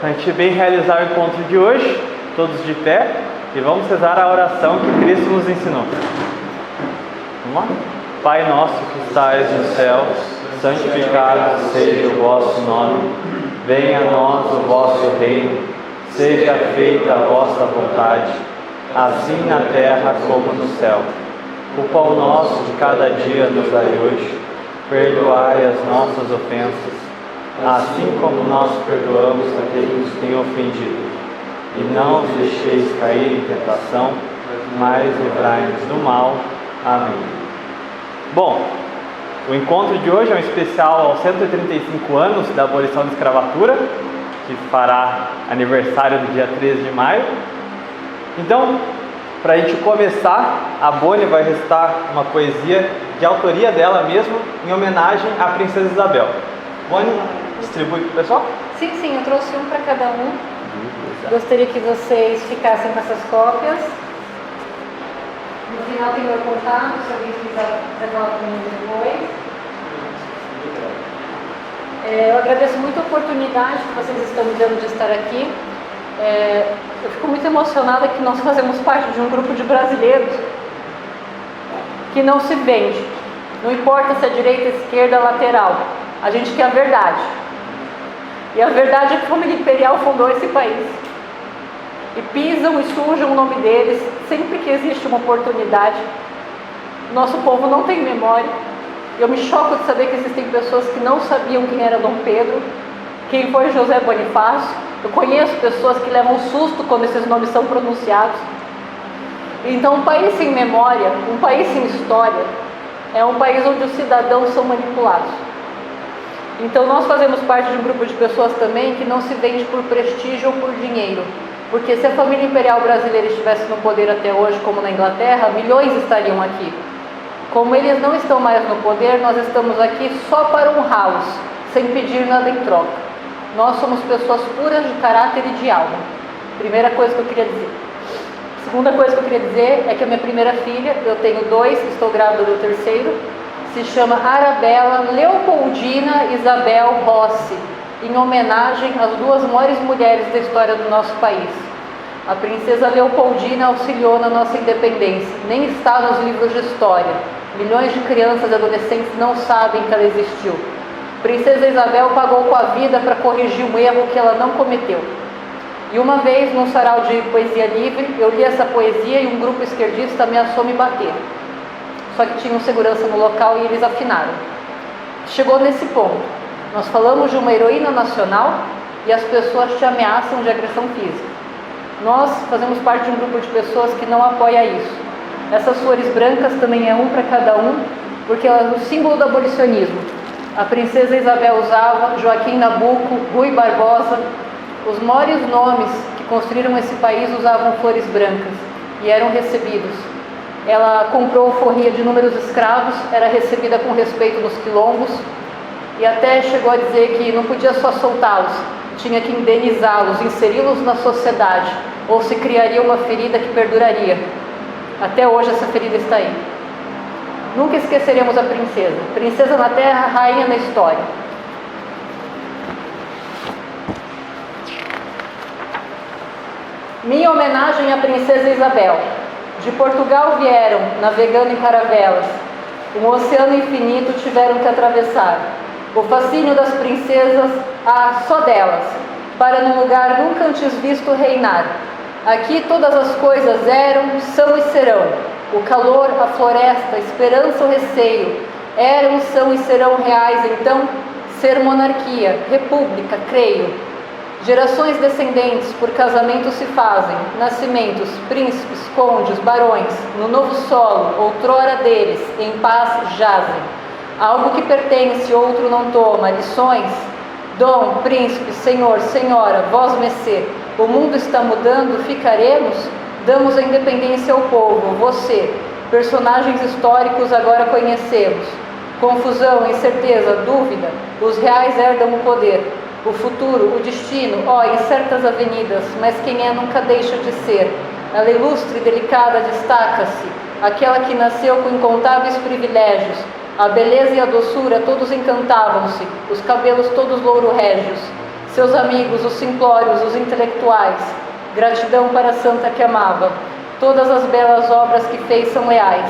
A gente bem realizar o encontro de hoje, todos de pé, e vamos rezar a oração que Cristo nos ensinou. Vamos lá? Pai nosso que estais no céu, santificado seja o vosso nome, venha a nós o vosso reino, seja feita a vossa vontade, assim na terra como no céu. O pão nosso de cada dia nos dai hoje, perdoai as nossas ofensas, assim como nós perdoamos a quem nos tem ofendido. E não os deixeis cair em tentação, mas livrai-nos do mal. Amém. Bom, o encontro de hoje é um especial aos 135 anos da abolição da escravatura, que fará aniversário do dia 13 de maio. Então, para a gente começar, a Boni vai recitar uma poesia de autoria dela mesma, em homenagem à Princesa Isabel. Boni, distribui para o pessoal? Sim, eu trouxe um para cada um. Gostaria que vocês ficassem com essas cópias. No final tem meu contato, se alguém quiser falar comigo depois. Eu agradeço muito a oportunidade que vocês estão me dando de estar aqui. Eu fico muito emocionada que nós fazemos parte de um grupo de brasileiros que não se vende. Não importa se é direita, esquerda, lateral. A gente quer a verdade. E a verdade é que a família imperial fundou esse país. E pisam e sujam o nome deles sempre que existe uma oportunidade. Nosso povo não tem memória. Eu me choco de saber que existem pessoas que não sabiam quem era Dom Pedro, quem foi José Bonifácio. Eu conheço pessoas que levam susto quando esses nomes são pronunciados. Então, um país sem memória, um país sem história, é um país onde os cidadãos são manipulados. Então, nós fazemos parte de um grupo de pessoas também que não se vende por prestígio ou por dinheiro. Porque se a família imperial brasileira estivesse no poder até hoje, como na Inglaterra, milhões estariam aqui. Como eles não estão mais no poder, nós estamos aqui só para honrá-los, sem pedir nada em troca. Nós somos pessoas puras de caráter e de alma. Primeira coisa que eu queria dizer. Segunda coisa que eu queria dizer é que a minha primeira filha, eu tenho 2, estou grávida do terceiro, se chama Arabella Leopoldina Isabel Rossi, em homenagem às 2 maiores mulheres da história do nosso país. A princesa Leopoldina auxiliou na nossa independência, nem está nos livros de história. Milhões de crianças e adolescentes não sabem que ela existiu. Princesa Isabel pagou com a vida para corrigir um erro que ela não cometeu. E uma vez, num sarau de poesia livre, eu li essa poesia e um grupo esquerdista ameaçou me bater. Só que tinha um segurança no local e eles afinaram. Chegou nesse ponto. Nós falamos de uma heroína nacional e as pessoas te ameaçam de agressão física. Nós fazemos parte de um grupo de pessoas que não apoia isso. Essas flores brancas também é um para cada um, porque é o símbolo do abolicionismo. A princesa Isabel usava, Joaquim Nabuco, Rui Barbosa, os maiores nomes que construíram esse país usavam flores brancas e eram recebidos. Ela comprou alforria de inúmeros escravos, era recebida com respeito nos quilombos e até chegou a dizer que não podia só soltá-los, tinha que indenizá-los, inseri-los na sociedade, ou se criaria uma ferida que perduraria. Até hoje essa ferida está aí. Nunca esqueceremos a princesa. Princesa na terra, rainha na história. Minha homenagem à princesa Isabel. De Portugal vieram, navegando em caravelas. Um oceano infinito tiveram que atravessar. O fascínio das princesas, só delas, para num lugar nunca antes visto reinar. Aqui todas as coisas eram, são e serão. O calor, a floresta, a esperança, o receio. Eram, são e serão reais, então, ser monarquia, república, creio. Gerações descendentes por casamento se fazem, nascimentos, príncipes, condes, barões, no novo solo, outrora deles, em paz jazem. Algo que pertence, outro não toma, lições? Dom, príncipe, senhor, senhora, vós mecê, o mundo está mudando, ficaremos? Damos a independência ao povo, você, personagens históricos agora conhecemos. Confusão, incerteza, dúvida, os reais herdam o poder. O futuro, o destino, em certas avenidas, mas quem é nunca deixa de ser. Ela ilustre e delicada destaca-se, aquela que nasceu com incontáveis privilégios. A beleza e a doçura todos encantavam-se, os cabelos todos louro-régios. seus amigos, os simplórios, os intelectuais, gratidão para a santa que amava. Todas as belas obras que fez são leais.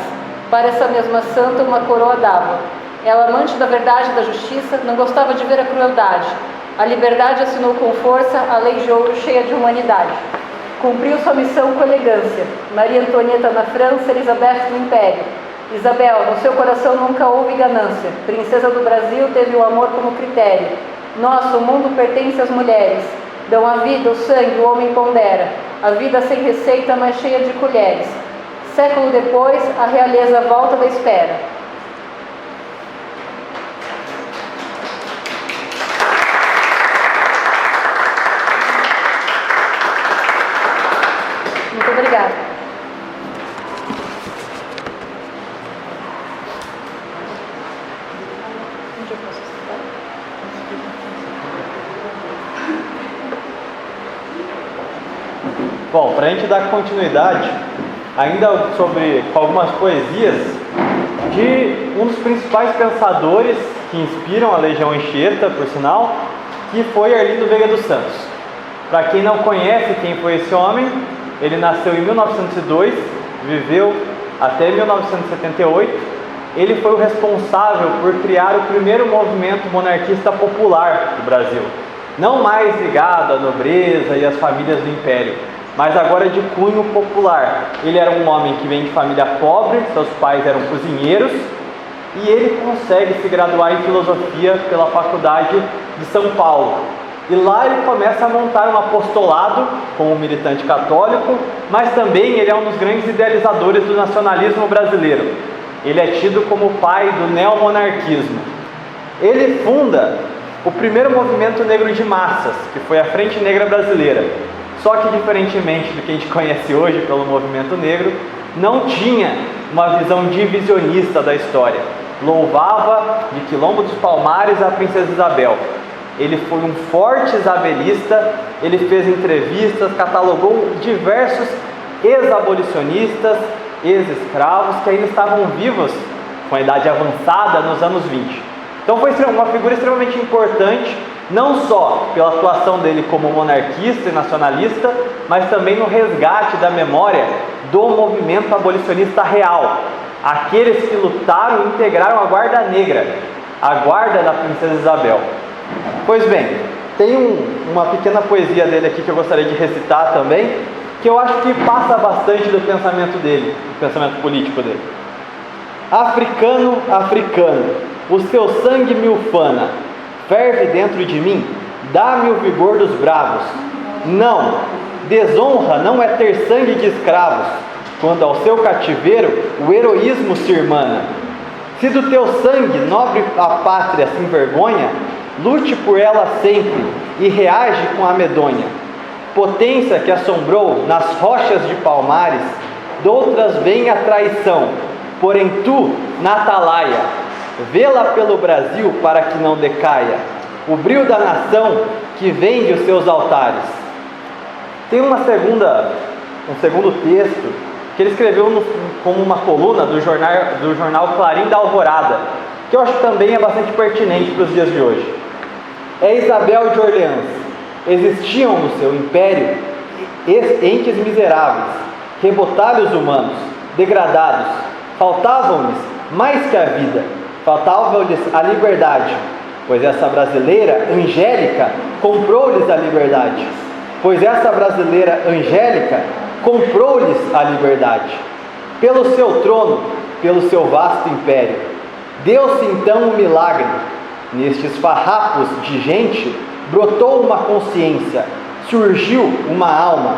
Para essa mesma santa uma coroa dava. Ela, amante da verdade e da justiça, não gostava de ver a crueldade. A liberdade assinou com força, a lei de ouro cheia de humanidade. Cumpriu sua missão com elegância. Maria Antonieta na França, Elizabeth no Império. Isabel, no seu coração nunca houve ganância. Princesa do Brasil, teve o amor como critério. Nosso mundo pertence às mulheres. Dão a vida, o sangue, o homem pondera. A vida sem receita, mas cheia de colheres. Século depois, a realeza volta da espera. Muito obrigada. Onde eu posso sentar? Bom, para a gente dar continuidade, ainda sobre algumas poesias de um dos principais pensadores que inspiram a Legião Anchieta, por sinal, que foi Arlindo Veiga dos Santos. Para quem não conhece quem foi esse homem, ele nasceu em 1902, viveu até 1978. Ele foi o responsável por criar o primeiro movimento monarquista popular do Brasil, não mais ligado à nobreza e às famílias do Império, mas agora de cunho popular. Ele era um homem que vem de família pobre, seus pais eram cozinheiros, e ele consegue se graduar em filosofia pela Faculdade de São Paulo. E lá ele começa a montar um apostolado como militante católico, mas também ele é um dos grandes idealizadores do nacionalismo brasileiro. Ele é tido como o pai do neomonarquismo. Ele funda o primeiro movimento negro de massas, que foi a Frente Negra Brasileira. Só que, diferentemente do que a gente conhece hoje pelo movimento negro, não tinha uma visão divisionista da história. Louvava de Quilombo dos Palmares a Princesa Isabel. Ele foi um forte isabelista, ele fez entrevistas, catalogou diversos ex-abolicionistas, ex-escravos que ainda estavam vivos com a idade avançada nos anos 20. Então foi uma figura extremamente importante, não só pela atuação dele como monarquista e nacionalista, mas também no resgate da memória do movimento abolicionista real. Aqueles que lutaram e integraram a Guarda Negra, a guarda da Princesa Isabel. Pois bem, tem uma pequena poesia dele aqui que eu gostaria de recitar também, que eu acho que passa bastante do pensamento dele, do pensamento político dele. Africano, africano, o seu sangue me ufana, ferve dentro de mim, dá-me o vigor dos bravos. Não, desonra não é ter sangue de escravos, quando ao seu cativeiro o heroísmo se irmana. Se do teu sangue nobre a pátria se envergonha, lute por ela sempre e reage com a medonha. Potência que assombrou nas rochas de Palmares, doutras vem a traição, porém tu, na atalaia, vê-la pelo Brasil para que não decaia, o brilho da nação que vem de seus altares. Tem um segundo texto que ele escreveu como uma coluna do jornal Clarim da Alvorada, que eu acho que também é bastante pertinente para os dias de hoje. É Isabel de Orleans. Existiam no seu império entes miseráveis, rebotalhos humanos, degradados. Faltavam-lhes mais que a vida, faltava-lhes a liberdade, pois essa brasileira angélica comprou-lhes a liberdade. Pois essa brasileira angélica comprou-lhes a liberdade. Pelo seu trono, pelo seu vasto império. Deu-se então um milagre. Nestes farrapos de gente, brotou uma consciência, surgiu uma alma.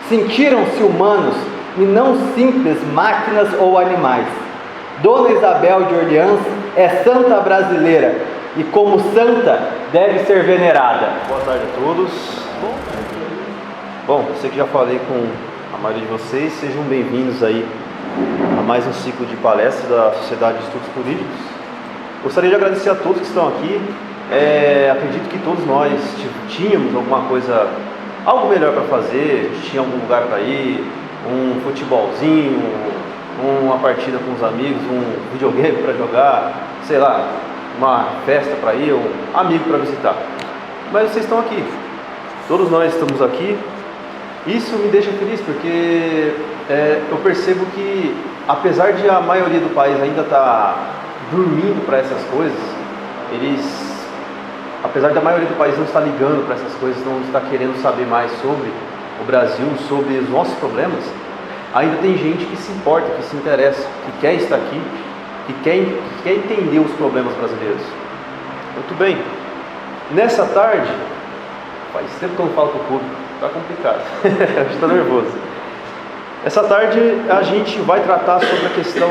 Sentiram-se humanos e não simples máquinas ou animais. Dona Isabel de Orleans é santa brasileira e como santa deve ser venerada. Boa tarde a todos. Bom, sei que já falei com a maioria de vocês, sejam bem-vindos aí a mais um ciclo de palestras da Sociedade de Estudos Políticos. Gostaria de agradecer a todos que estão aqui. Acredito que todos nós tínhamos alguma coisa, algo melhor para fazer, tinha algum lugar para ir, um futebolzinho, uma partida com os amigos, um videogame para jogar, sei lá, uma festa para ir, um amigo para visitar. mas vocês estão aqui. Todos nós estamos aqui. Isso me deixa feliz porque eu percebo que, apesar de a maioria do país ainda estar dormindo para essas coisas, apesar da maioria do país não estar ligando para essas coisas, não estar querendo saber mais sobre o Brasil, sobre os nossos problemas, ainda tem gente que se importa, que se interessa, que quer estar aqui, que quer entender os problemas brasileiros. Muito bem. Nessa tarde, faz tempo que eu não falo com o público, está complicado, a gente está nervoso. Essa tarde a gente vai tratar sobre a questão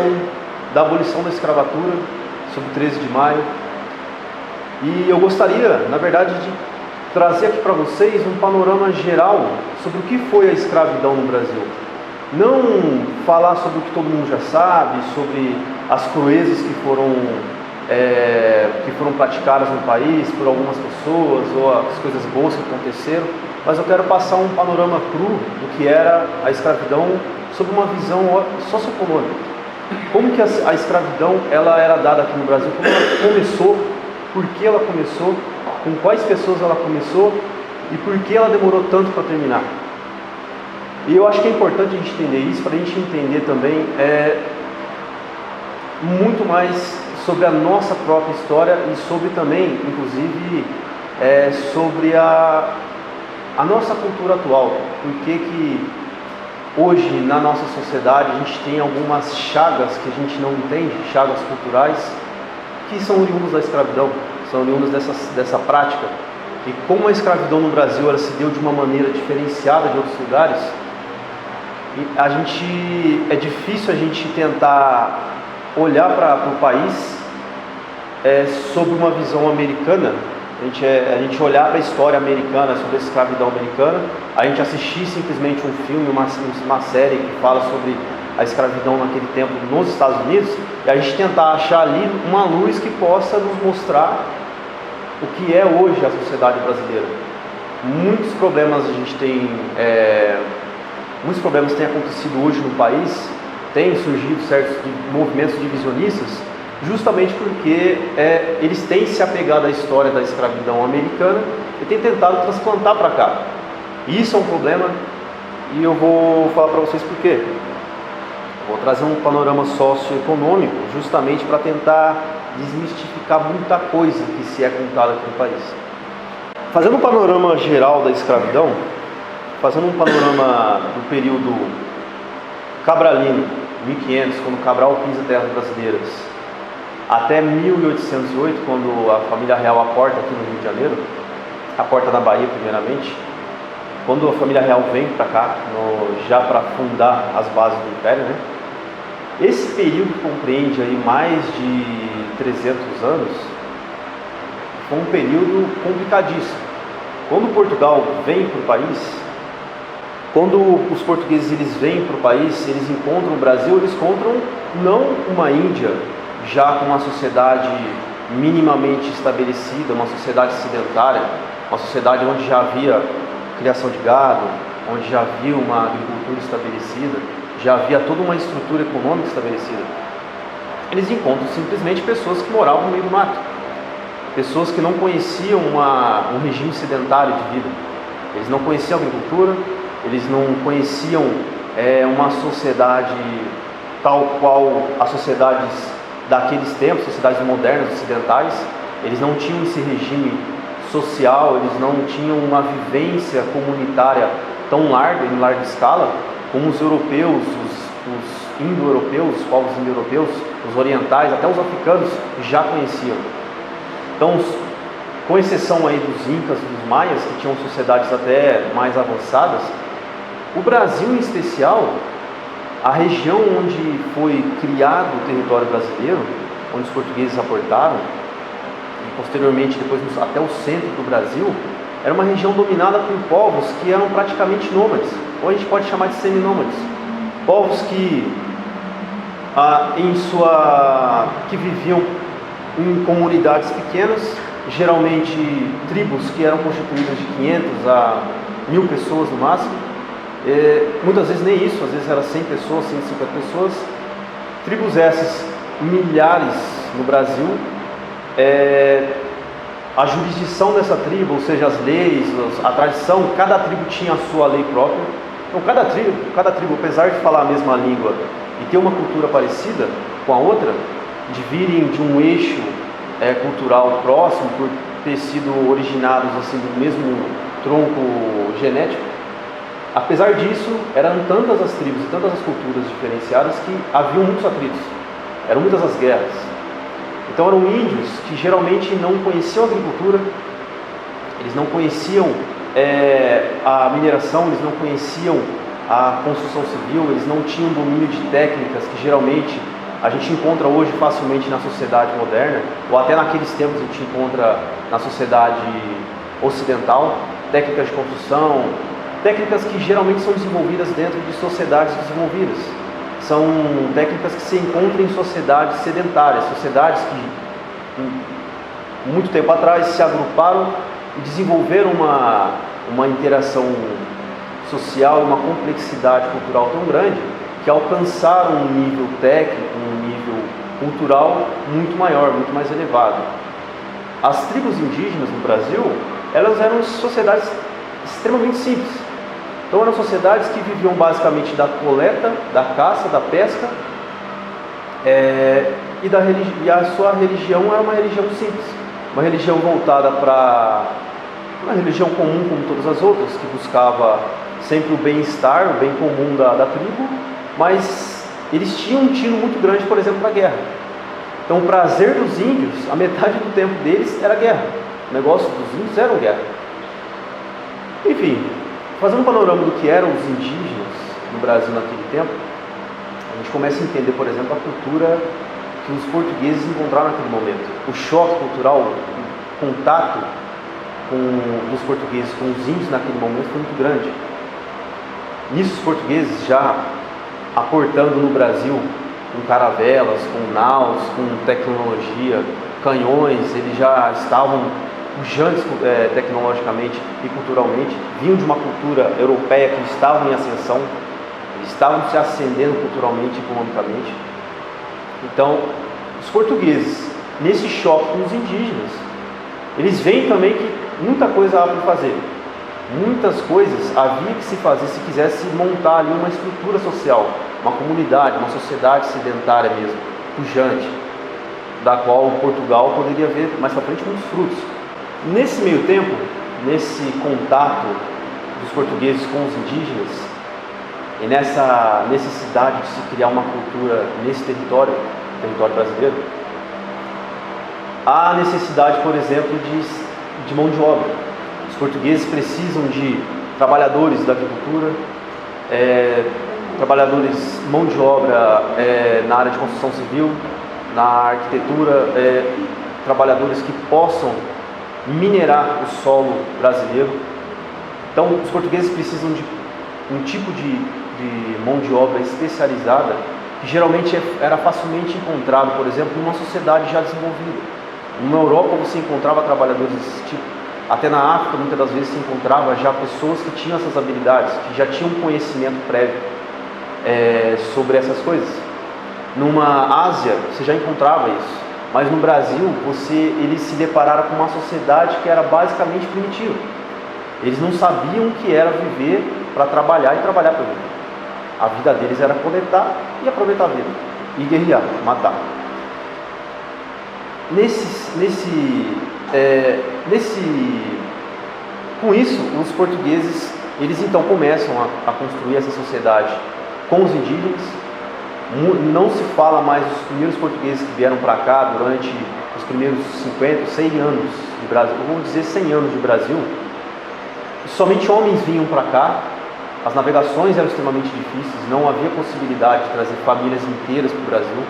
da abolição da escravatura, sobre o 13 de maio. E eu gostaria, na verdade, de trazer aqui para vocês um panorama geral sobre o que foi a escravidão no Brasil. Não falar sobre o que todo mundo já sabe, sobre as cruezas que foram praticadas no país por algumas pessoas, ou as coisas boas que aconteceram, mas eu quero passar um panorama cru do que era a escravidão sob uma visão socioeconômica. Como que a escravidão ela era dada aqui no Brasil, como ela começou, por que ela começou, com quais pessoas ela começou e por que ela demorou tanto para terminar. E eu acho que é importante a gente entender isso, para a gente entender também muito mais sobre a nossa própria história e sobre também, inclusive, sobre a nossa cultura atual. Por que hoje na nossa sociedade a gente tem algumas chagas que a gente não entende, chagas culturais, que são oriundas da escravidão, são oriundas dessa prática. E como a escravidão no Brasil ela se deu de uma maneira diferenciada de outros lugares, é difícil a gente tentar olhar para o país sob uma visão americana, a gente olhar para a história americana, sobre a escravidão americana, a gente assistir simplesmente um filme, uma série que fala sobre a escravidão naquele tempo nos Estados Unidos, e a gente tentar achar ali uma luz que possa nos mostrar o que é hoje a sociedade brasileira. Muitos problemas têm acontecido hoje no país, têm surgido certos movimentos divisionistas, justamente porque eles têm se apegado à história da escravidão americana e têm tentado transplantar para cá. E isso é um problema, e eu vou falar para vocês por quê. Vou trazer um panorama socioeconômico justamente para tentar desmistificar muita coisa que se é contada aqui no país. Fazendo um panorama geral da escravidão, fazendo um panorama do período cabralino, 1500, quando Cabral pisa terras brasileiras, até 1808, quando a família real aporta aqui no Rio de Janeiro, aporta na Bahia primeiramente, quando a família real vem para cá, já para fundar as bases do Império, né? Esse período que compreende aí mais de 300 anos, foi um período complicadíssimo. Quando Portugal vem para o país, quando os portugueses eles vêm para o país, eles encontram o Brasil, eles encontram não uma Índia já com uma sociedade minimamente estabelecida, uma sociedade sedentária, uma sociedade onde já havia criação de gado, onde já havia uma agricultura estabelecida, já havia toda uma estrutura econômica estabelecida. Eles encontram simplesmente pessoas que moravam no meio do mato, pessoas que não conheciam um regime sedentário de vida, eles não conheciam a agricultura, eles não conheciam uma sociedade tal qual as sociedades daqueles tempos, sociedades modernas, ocidentais. Eles não tinham esse regime social, eles não tinham uma vivência comunitária tão larga, em larga escala, como os europeus, os indo-europeus, os povos indo-europeus, os orientais, até os africanos já conheciam. Então, com exceção aí dos incas e dos maias, que tinham sociedades até mais avançadas, o Brasil em especial, a região onde foi criado o território brasileiro, onde os portugueses aportaram, e posteriormente depois até o centro do Brasil, era uma região dominada por povos que eram praticamente nômades, ou a gente pode chamar de seminômades. Povos que viviam em comunidades pequenas, geralmente tribos que eram constituídas de 500 a 1000 pessoas no máximo, muitas vezes nem isso, às vezes era 100 pessoas, 150 pessoas. Tribos essas, milhares no Brasil, a jurisdição dessa tribo, ou seja, as leis, a tradição, cada tribo tinha a sua lei própria. Então cada tribo, apesar de falar a mesma língua e ter uma cultura parecida com a outra, de virem de um eixo cultural próximo, por ter sido originados assim do mesmo tronco genético, apesar disso, eram tantas as tribos e tantas as culturas diferenciadas que haviam muitos atritos, eram muitas as guerras. Então eram índios que geralmente não conheciam a agricultura, eles não conheciam a mineração, eles não conheciam a construção civil, eles não tinham domínio de técnicas que geralmente a gente encontra hoje facilmente na sociedade moderna, ou até naqueles tempos a gente encontra na sociedade ocidental, técnicas de construção, técnicas que geralmente são desenvolvidas dentro de sociedades desenvolvidas. São técnicas que se encontram em sociedades sedentárias, sociedades que muito tempo atrás se agruparam e desenvolveram uma interação social e uma complexidade cultural tão grande que alcançaram um nível técnico, um nível cultural muito maior, muito mais elevado. As tribos indígenas no Brasil, elas eram sociedades extremamente simples. Então eram sociedades que viviam basicamente da coleta, da caça, da pesca, e a sua religião era uma religião simples, uma religião voltada para uma religião comum como todas as outras, que buscava sempre o bem-estar, o bem comum da tribo, mas eles tinham um tino muito grande, por exemplo, para a guerra. Então o prazer dos índios, a metade do tempo deles era guerra. O negócio dos índios era guerra. Enfim, fazendo um panorama do que eram os indígenas no Brasil naquele tempo, a gente começa a entender, por exemplo, a cultura que os portugueses encontraram naquele momento. O choque cultural, o contato dos portugueses com os índios naquele momento foi muito grande. Nisso os portugueses já aportando no Brasil com caravelas, com naus, com tecnologia, canhões, eles já estavam pujantes tecnologicamente e culturalmente, vinham de uma cultura europeia que estavam em ascensão, eles estavam se ascendendo culturalmente e economicamente. Então, os portugueses, nesse choque com os indígenas, eles veem também que muita coisa há para fazer. Muitas coisas havia que se fazer se quisesse montar ali uma estrutura social, uma comunidade, uma sociedade sedentária mesmo, pujante, da qual Portugal poderia ver mais para frente muitos frutos. Nesse meio tempo, nesse contato dos portugueses com os indígenas, e nessa necessidade de se criar uma cultura nesse território brasileiro, há necessidade, por exemplo, de mão de obra. Os portugueses precisam de trabalhadores da agricultura, trabalhadores, mão de obra na área de construção civil, na arquitetura, trabalhadores que possam minerar o solo brasileiro. Então, os portugueses precisam de um tipo de mão de obra especializada que geralmente era facilmente encontrado, por exemplo, em uma sociedade já desenvolvida. Na Europa você encontrava trabalhadores desse tipo. Até na África, muitas das vezes, se encontrava já pessoas que tinham essas habilidades, que já tinham conhecimento prévio sobre essas coisas. Numa Ásia, você já encontrava isso. Mas no Brasil, eles se depararam com uma sociedade que era basicamente primitiva. Eles não sabiam o que era viver para trabalhar e trabalhar para viver. A vida deles era coletar e aproveitar a vida. E guerrear, matar. Com isso, os portugueses, eles então começam a construir essa sociedade com os indígenas. Não se fala mais dos primeiros portugueses que vieram para cá durante os primeiros 50, 100 anos de Brasil, vamos dizer 100 anos de Brasil. Somente homens vinham para cá, as navegações eram extremamente difíceis, não havia possibilidade de trazer famílias inteiras para o Brasil.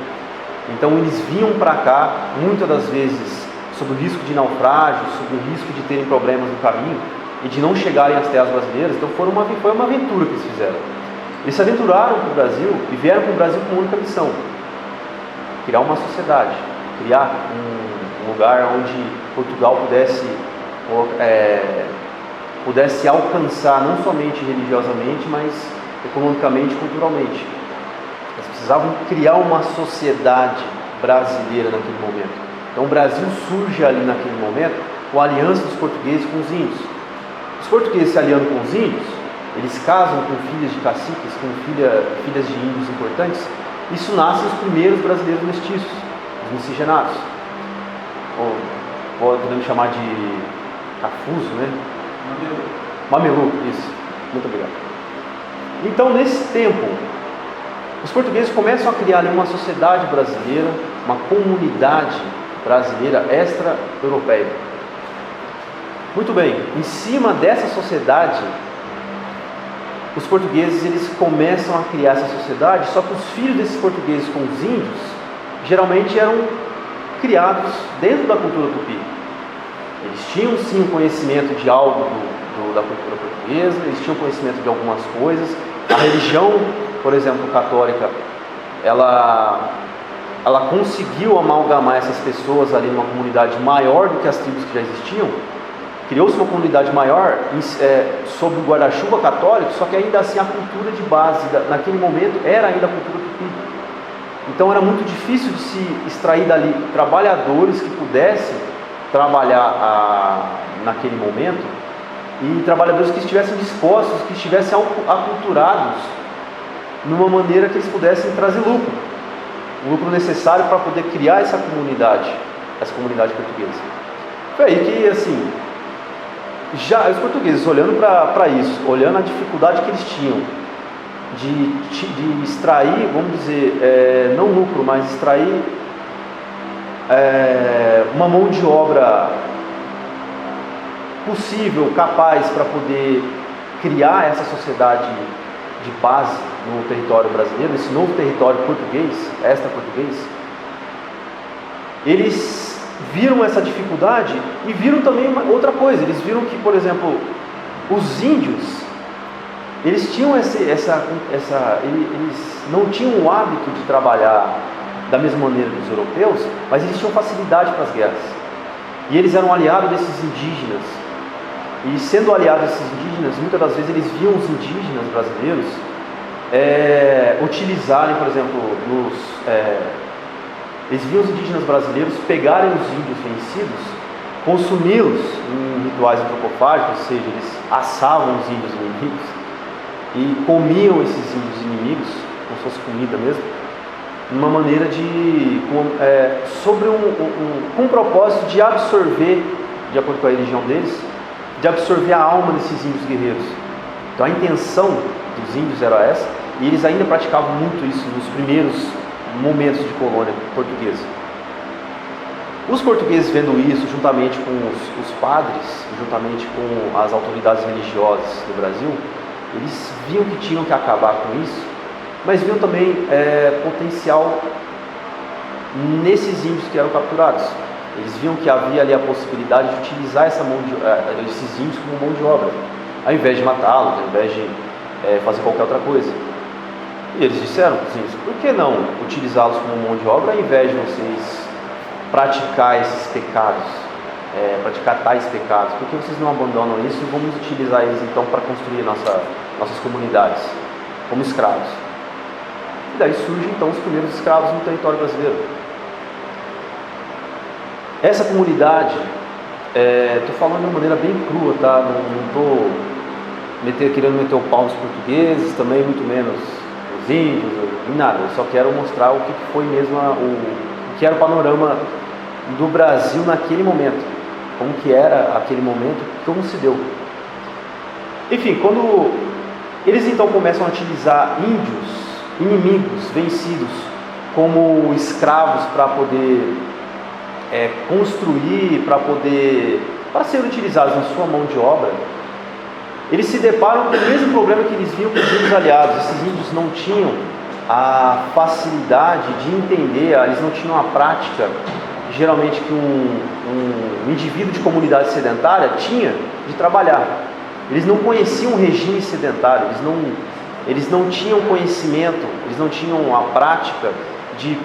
Então eles vinham para cá, muitas das vezes, sob o risco de naufrágio, sob o risco de terem problemas no caminho e de não chegarem às terras brasileiras. Então foi uma aventura que eles fizeram. Eles se aventuraram para o Brasil e vieram para o Brasil com uma única missão: criar uma sociedade, criar um lugar onde Portugal pudesse alcançar não somente religiosamente, mas economicamente e culturalmente. Eles precisavam criar uma sociedade brasileira naquele momento. Então o Brasil surge ali naquele momento com a aliança dos portugueses com os índios. Os portugueses se aliando com os índios, eles casam com filhas de caciques, com filhas de índios importantes. Isso nasce os primeiros brasileiros mestiços, os miscigenados. Ou podemos chamar de cafuso, né? Mameluco, isso. Muito obrigado. Então, nesse tempo, os portugueses começam a criar ali uma sociedade brasileira, uma comunidade brasileira extra-europeia. Muito bem, em cima dessa sociedade, os portugueses eles começam a criar essa sociedade, só que os filhos desses portugueses com os índios, geralmente eram criados dentro da cultura tupi. Eles tinham sim o conhecimento de algo da cultura portuguesa, eles tinham conhecimento de algumas coisas. A religião, por exemplo, católica, ela conseguiu amalgamar essas pessoas ali numa comunidade maior do que as tribos que já existiam. Criou-se uma comunidade maior sob o guarda-chuva católico, só que ainda assim a cultura de base naquele momento era ainda a cultura tupi. Então era muito difícil de se extrair dali trabalhadores que pudessem trabalhar naquele momento, e trabalhadores que estivessem dispostos, que estivessem aculturados numa maneira que eles pudessem trazer lucro, o lucro necessário para poder criar essa comunidade portuguesa. Foi aí que, assim, já os portugueses, olhando para isso, olhando a dificuldade que eles tinham de extrair, vamos dizer, não lucro, mas extrair uma mão de obra possível, capaz para poder criar essa sociedade de base no território brasileiro, esse novo território português, extra-português. Eles viram essa dificuldade e viram também outra coisa. Eles viram que, por exemplo, os índios, eles tinham eles não tinham o hábito de trabalhar da mesma maneira dos europeus, mas eles tinham facilidade para as guerras. E eles eram aliados desses indígenas. E sendo aliados desses indígenas, muitas das vezes eles viam os indígenas brasileiros utilizarem, por exemplo, eles viam os indígenas brasileiros pegarem os índios vencidos, consumi-los em rituais antropofágicos, ou seja, eles assavam os índios inimigos e comiam esses índios inimigos, como se fosse comida mesmo, uma maneira com o propósito de absorver, de acordo com a religião deles, de absorver a alma desses índios guerreiros. Então a intenção dos índios era essa, e eles ainda praticavam muito isso nos primeiros momentos de colônia portuguesa. Os portugueses, vendo isso, juntamente com os padres, juntamente com as autoridades religiosas do Brasil, eles viam que tinham que acabar com isso, mas viam também potencial nesses índios que eram capturados. Eles viam que havia ali a possibilidade de utilizar esses índios como mão de obra, ao invés de matá-los, ao invés de fazer qualquer outra coisa. E eles disseram, por que não utilizá-los como mão de obra, ao invés de vocês praticar esses pecados, praticar tais pecados? Por que vocês não abandonam isso e vamos utilizar eles então para construir nossas comunidades como escravos? E daí surgem então os primeiros escravos no território brasileiro. Essa comunidade, estou falando de uma maneira bem crua, tá? Não estou querendo meter o pau nos portugueses, também muito menos os índios, nem nada. Eu só quero mostrar o que foi mesmo, o que era o panorama do Brasil naquele momento, como que era aquele momento, como se deu. Enfim, quando eles então começam a utilizar índios, inimigos, vencidos, como escravos para poder construir, para serem utilizados na sua mão de obra, eles se deparam com o mesmo problema que eles viam com os índios aliados. Esses índios não tinham a facilidade de entender, eles não tinham a prática, geralmente, que um indivíduo de comunidade sedentária tinha de trabalhar. Eles não conheciam o regime sedentário, eles não tinham conhecimento, eles não tinham a prática de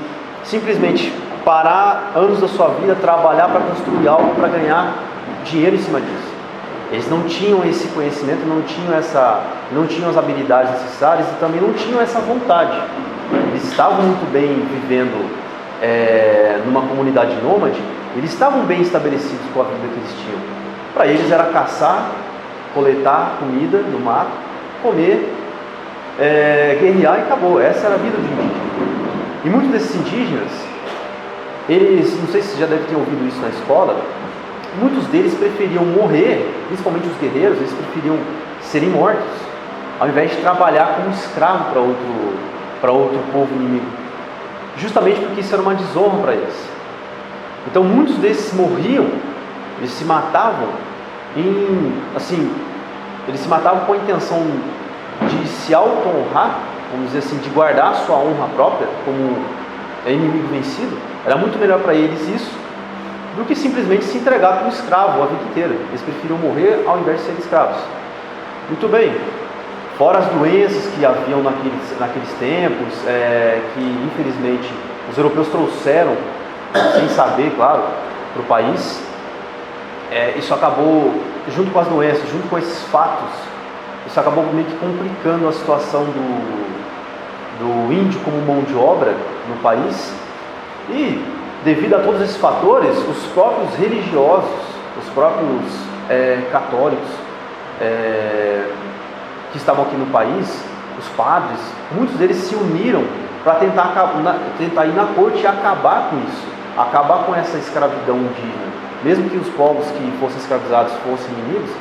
simplesmente parar anos da sua vida, trabalhar para construir algo, para ganhar dinheiro em cima disso. Eles não tinham esse conhecimento, não tinham as habilidades necessárias e também não tinham essa vontade. Eles estavam muito bem vivendo numa comunidade nômade, Eles estavam bem estabelecidos com a vida que eles tinham. Para eles era caçar, coletar comida no mato, comer, guerrear e acabou. Essa era a vida do indígena. E muitos desses indígenas, eles, não sei se você já deve ter ouvido isso na escola, muitos deles preferiam morrer, principalmente os guerreiros, eles preferiam serem mortos, ao invés de trabalhar como escravo para outro povo inimigo. Justamente porque isso era uma desonra para eles. Então muitos desses morriam, eles se matavam eles se matavam com a intenção de se auto-honrar, vamos dizer assim, de guardar a sua honra própria como inimigo vencido. Era muito melhor para eles isso do que simplesmente se entregar como escravo a vida inteira. Eles preferiam morrer ao invés de serem escravos. Muito bem, fora as doenças que haviam naqueles tempos, que infelizmente os europeus trouxeram, sem saber, claro, para o país, isso acabou, junto com as doenças, junto com esses fatos, isso acabou meio que complicando a situação do índio como mão de obra no país. E devido a todos esses fatores, os próprios religiosos, os próprios católicos que estavam aqui no país, os padres, muitos deles se uniram para tentar ir na corte e acabar com isso, acabar com essa escravidão indígena. Mesmo que os povos que fossem escravizados fossem inimigos,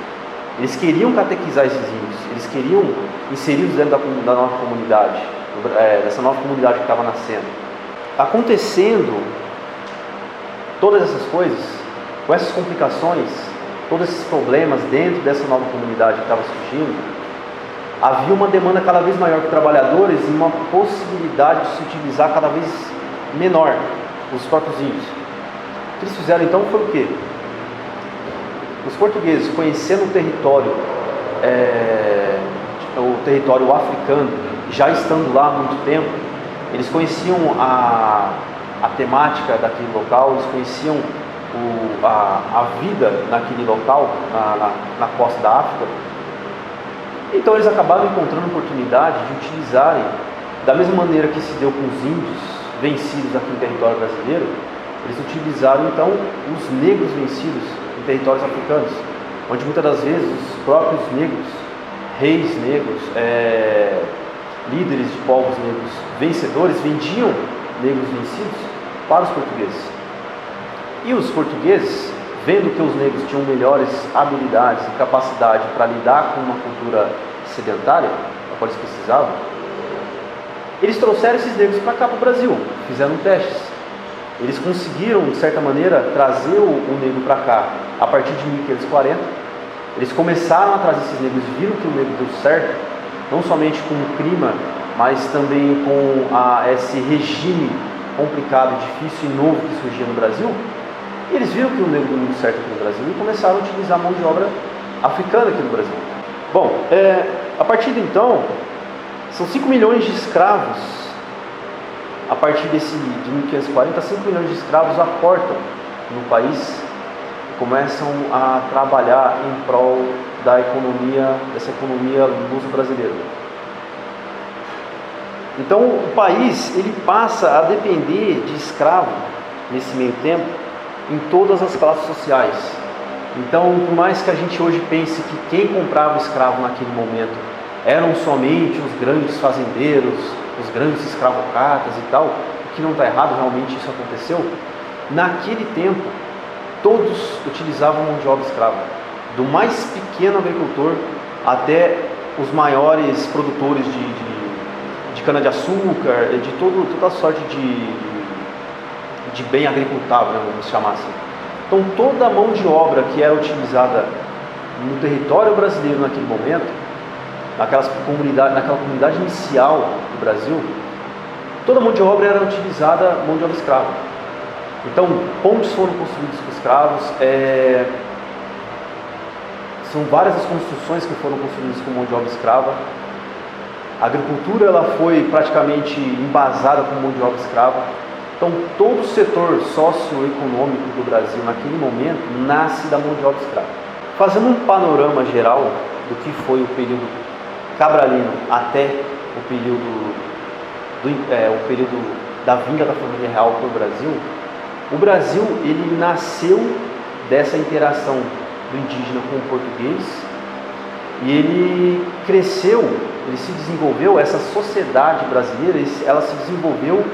eles queriam catequizar esses índios, eles queriam inseri-los dentro da nova comunidade, dessa nova comunidade que estava nascendo. Acontecendo todas essas coisas, com essas complicações, todos esses problemas dentro dessa nova comunidade que estava surgindo, havia uma demanda cada vez maior por trabalhadores e uma possibilidade de se utilizar cada vez menor os próprios índios. O que eles fizeram então foi o quê? Os portugueses, conhecendo o território africano, já estando lá há muito tempo, eles conheciam a temática daquele local, eles conheciam a vida naquele local, na costa da África. Então eles acabaram encontrando oportunidade de utilizarem, da mesma maneira que se deu com os índios vencidos aqui no território brasileiro, eles utilizaram então os negros vencidos em territórios africanos, onde muitas das vezes os próprios negros, reis negros, líderes de povos negros vencedores, vendiam negros vencidos para os portugueses. E os portugueses, vendo que os negros tinham melhores habilidades e capacidade para lidar com uma cultura sedentária, a qual eles precisavam, eles trouxeram esses negros para cá, para o Brasil, fizeram testes. Eles conseguiram, de certa maneira, trazer o negro para cá a partir de 1540. Eles começaram a trazer esses negros e viram que o negro deu certo, não somente com o clima, mas também com esse regime complicado, difícil e novo que surgia no Brasil. E eles viram que o negro deu muito certo aqui no Brasil e começaram a utilizar a mão de obra africana aqui no Brasil. Bom, a partir de então, são 5 milhões de escravos. A partir de 1540, 5 milhões de escravos aportam no país e começam a trabalhar em prol dessa economia luso-brasileira. Então o país ele passa a depender de escravo nesse meio tempo em todas as classes sociais. Então, por mais que a gente hoje pense que quem comprava escravo naquele momento eram somente os grandes fazendeiros, os grandes escravocratas e tal, o que não está errado, realmente isso aconteceu, naquele tempo todos utilizavam mão de obra escrava, do mais pequeno agricultor até os maiores produtores de cana-de-açúcar, de toda a sorte de bem agricultável, né, vamos chamar assim. Então toda a mão de obra que era utilizada no território brasileiro naquele momento, naquela comunidade inicial do Brasil, toda a mão de obra era utilizada, mão de obra escrava. Então pontes foram construídos com escravos, são várias as construções que foram construídas com mão de obra escrava. A agricultura ela foi praticamente embasada com mão de obra escrava. Então, todo o setor socioeconômico do Brasil, naquele momento, nasce da mão de obra escrava. Fazendo um panorama geral do que foi o período cabralino até o período da vinda da família real para o Brasil, O Brasil, ele nasceu dessa interação do indígena com o português e ele cresceu, ele se desenvolveu, essa sociedade brasileira, ela se desenvolveu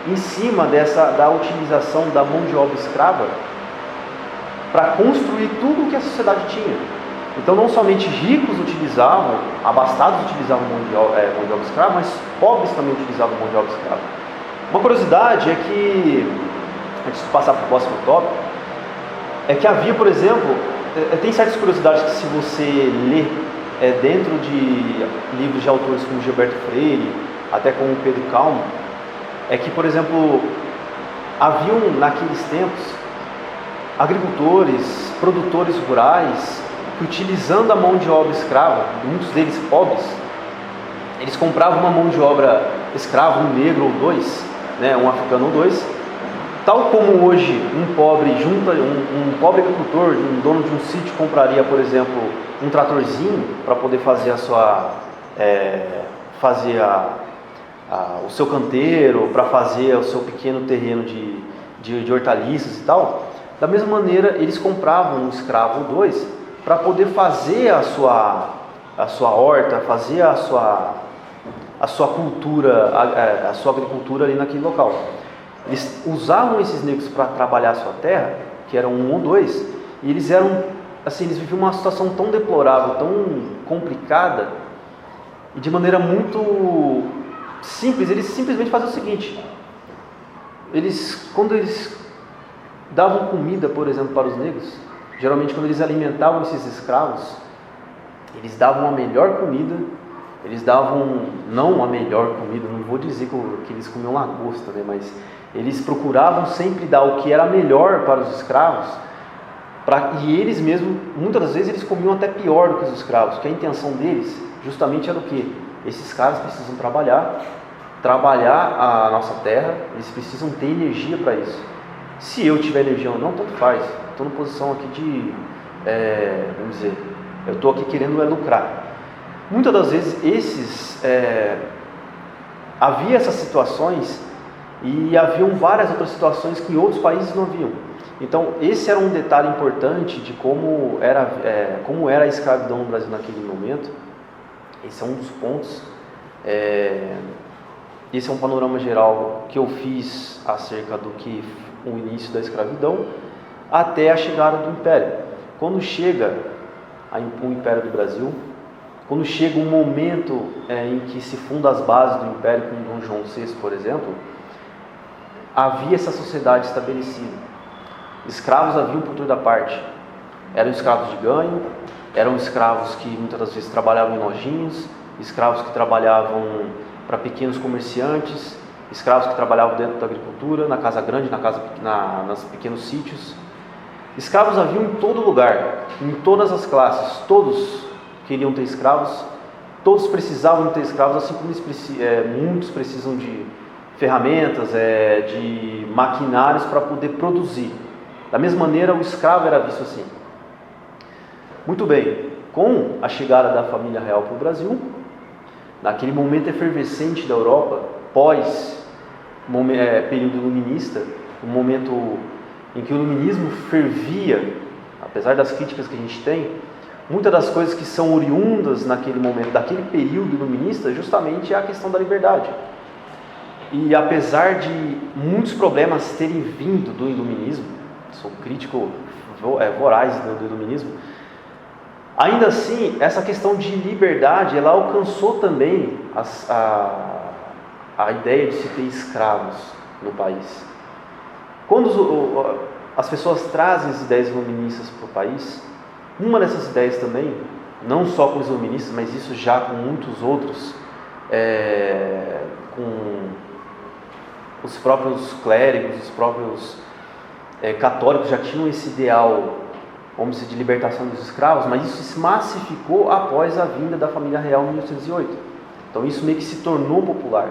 em cima da utilização da mão de obra escrava para construir tudo o que a sociedade tinha. Então, não somente ricos utilizavam, abastados utilizavam mão de obra escrava, mas pobres também utilizavam mão de obra escrava. Uma curiosidade é que, antes de passar para o próximo tópico, é que havia, por exemplo, tem certas curiosidades que, se você lê dentro de livros de autores como Gilberto Freire, até como Pedro Calmo, é que, por exemplo, haviam naqueles tempos agricultores, produtores rurais, que, utilizando a mão de obra escrava, muitos deles pobres, eles compravam uma mão de obra escrava, um negro ou dois, né, um africano ou dois, tal como hoje um pobre agricultor, um dono de um sítio, compraria, por exemplo, um tratorzinho para poder fazer o seu canteiro, para fazer o seu pequeno terreno de hortaliças e tal. Da mesma maneira, eles compravam um escravo ou dois para poder fazer a sua horta, fazer a sua cultura, a sua agricultura ali naquele local. Eles usavam esses negros para trabalhar a sua terra, que eram um ou dois, e eles viviam uma situação tão deplorável, tão complicada, e de maneira muito simples. Eles simplesmente faziam o seguinte: quando eles davam comida, por exemplo, para os negros, geralmente quando eles alimentavam esses escravos, eles davam a melhor comida. Eles davam, não a melhor comida, não vou dizer que eles comiam lagosta, né? Mas eles procuravam sempre dar o que era melhor para os escravos, e eles mesmos, muitas das vezes, eles comiam até pior do que os escravos, porque a intenção deles justamente era o quê? Esses caras precisam trabalhar a nossa terra, eles precisam ter energia para isso. Se eu tiver energia ou não, tanto faz. Estou numa posição aqui de, vamos dizer, eu estou aqui querendo lucrar. Muitas das vezes havia essas situações, e haviam várias outras situações que em outros países não haviam. Então, esse era um detalhe importante de como era a escravidão no Brasil naquele momento. Esse é um dos pontos. Esse é um panorama geral que eu fiz acerca do que o início da escravidão até a chegada do Império. Quando chega o Império do Brasil, quando chega um momento em que se funda as bases do Império, com Dom João VI, por exemplo, havia essa sociedade estabelecida. Escravos haviam por toda parte. Eram escravos de ganho, eram escravos que muitas das vezes trabalhavam em lojinhas, escravos que trabalhavam para pequenos comerciantes, escravos que trabalhavam dentro da agricultura, na casa grande, nos pequenos sítios. Escravos haviam em todo lugar, em todas as classes. Todos queriam ter escravos, todos precisavam ter escravos, assim como muitos precisam de ferramentas, de maquinários para poder produzir. Da mesma maneira, o escravo era visto assim. Muito bem, com a chegada da família real para o Brasil, naquele momento efervescente da Europa, pós período iluminista, um momento em que o iluminismo fervia, apesar das críticas que a gente tem, muitas das coisas que são oriundas naquele momento, daquele período iluminista, justamente é a questão da liberdade. E apesar de muitos problemas terem vindo do iluminismo, sou crítico voraz do iluminismo, ainda assim, essa questão de liberdade, ela alcançou também a ideia de se ter escravos no país. Quando as pessoas trazem as ideias iluministas para o país, uma dessas ideias também, não só com os iluministas, mas isso já com muitos outros, com os próprios clérigos, os próprios católicos já tinham esse ideal, vamos dizer, de libertação dos escravos, mas isso se massificou após a vinda da família real em 1808. Então isso meio que se tornou popular.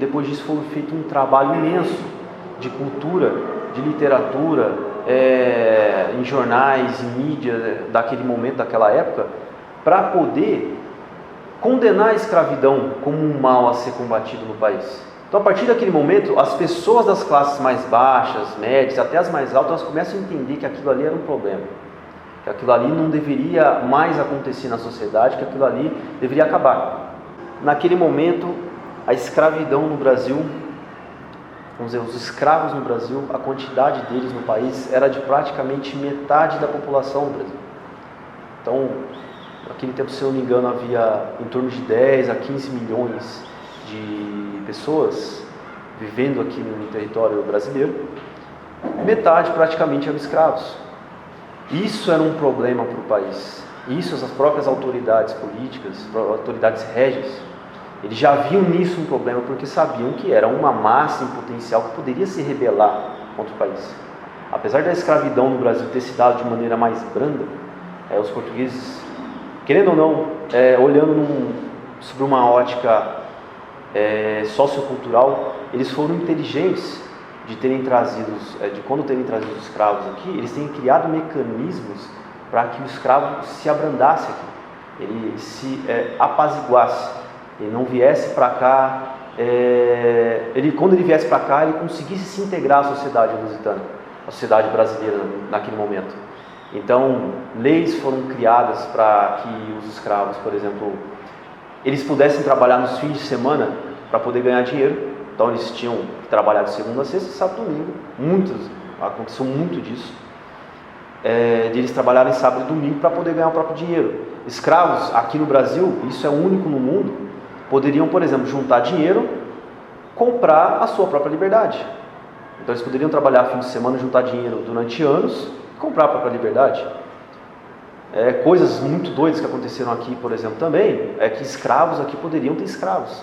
Depois disso foi feito um trabalho imenso de cultura, de literatura, em jornais, em mídia daquele momento, daquela época, para poder condenar a escravidão como um mal a ser combatido no país. Então, a partir daquele momento, as pessoas das classes mais baixas, médias, até as mais altas, elas começam a entender que aquilo ali era um problema, que aquilo ali não deveria mais acontecer na sociedade, que aquilo ali deveria acabar. Naquele momento, a escravidão no Brasil, vamos dizer, os escravos no Brasil, a quantidade deles no país era de praticamente metade da população do Brasil. Então, naquele tempo, se eu não me engano, havia em torno de 10 a 15 milhões de pessoas vivendo aqui no território brasileiro. Metade praticamente eram escravos. Isso era um problema para o país. Isso as próprias autoridades políticas, autoridades régias, eles já viam nisso um problema porque sabiam que era uma massa em potencial que poderia se rebelar contra o país. Apesar da escravidão no Brasil ter se dado de maneira mais branda, os portugueses, querendo ou não, olhando sobre uma ótica sociocultural, eles foram inteligentes de quando terem trazido os escravos aqui, eles têm criado mecanismos para que o escravo se abrandasse aqui, ele se apaziguasse, ele não viesse para cá, quando ele viesse para cá, ele conseguisse se integrar à sociedade lusitana, à sociedade brasileira naquele momento. Então, leis foram criadas para que os escravos, por exemplo, eles pudessem trabalhar nos fins de semana para poder ganhar dinheiro. Então eles tinham que trabalhar de segunda a sexta, sábado e domingo. Aconteceu muito disso. De eles trabalharem sábado e domingo para poder ganhar o próprio dinheiro. Escravos aqui no Brasil, isso é único no mundo, poderiam, por exemplo, juntar dinheiro, comprar a sua própria liberdade. Então eles poderiam trabalhar fim de semana, juntar dinheiro durante anos e comprar a própria liberdade. Coisas muito doidas que aconteceram aqui, por exemplo, também, é que escravos aqui poderiam ter escravos.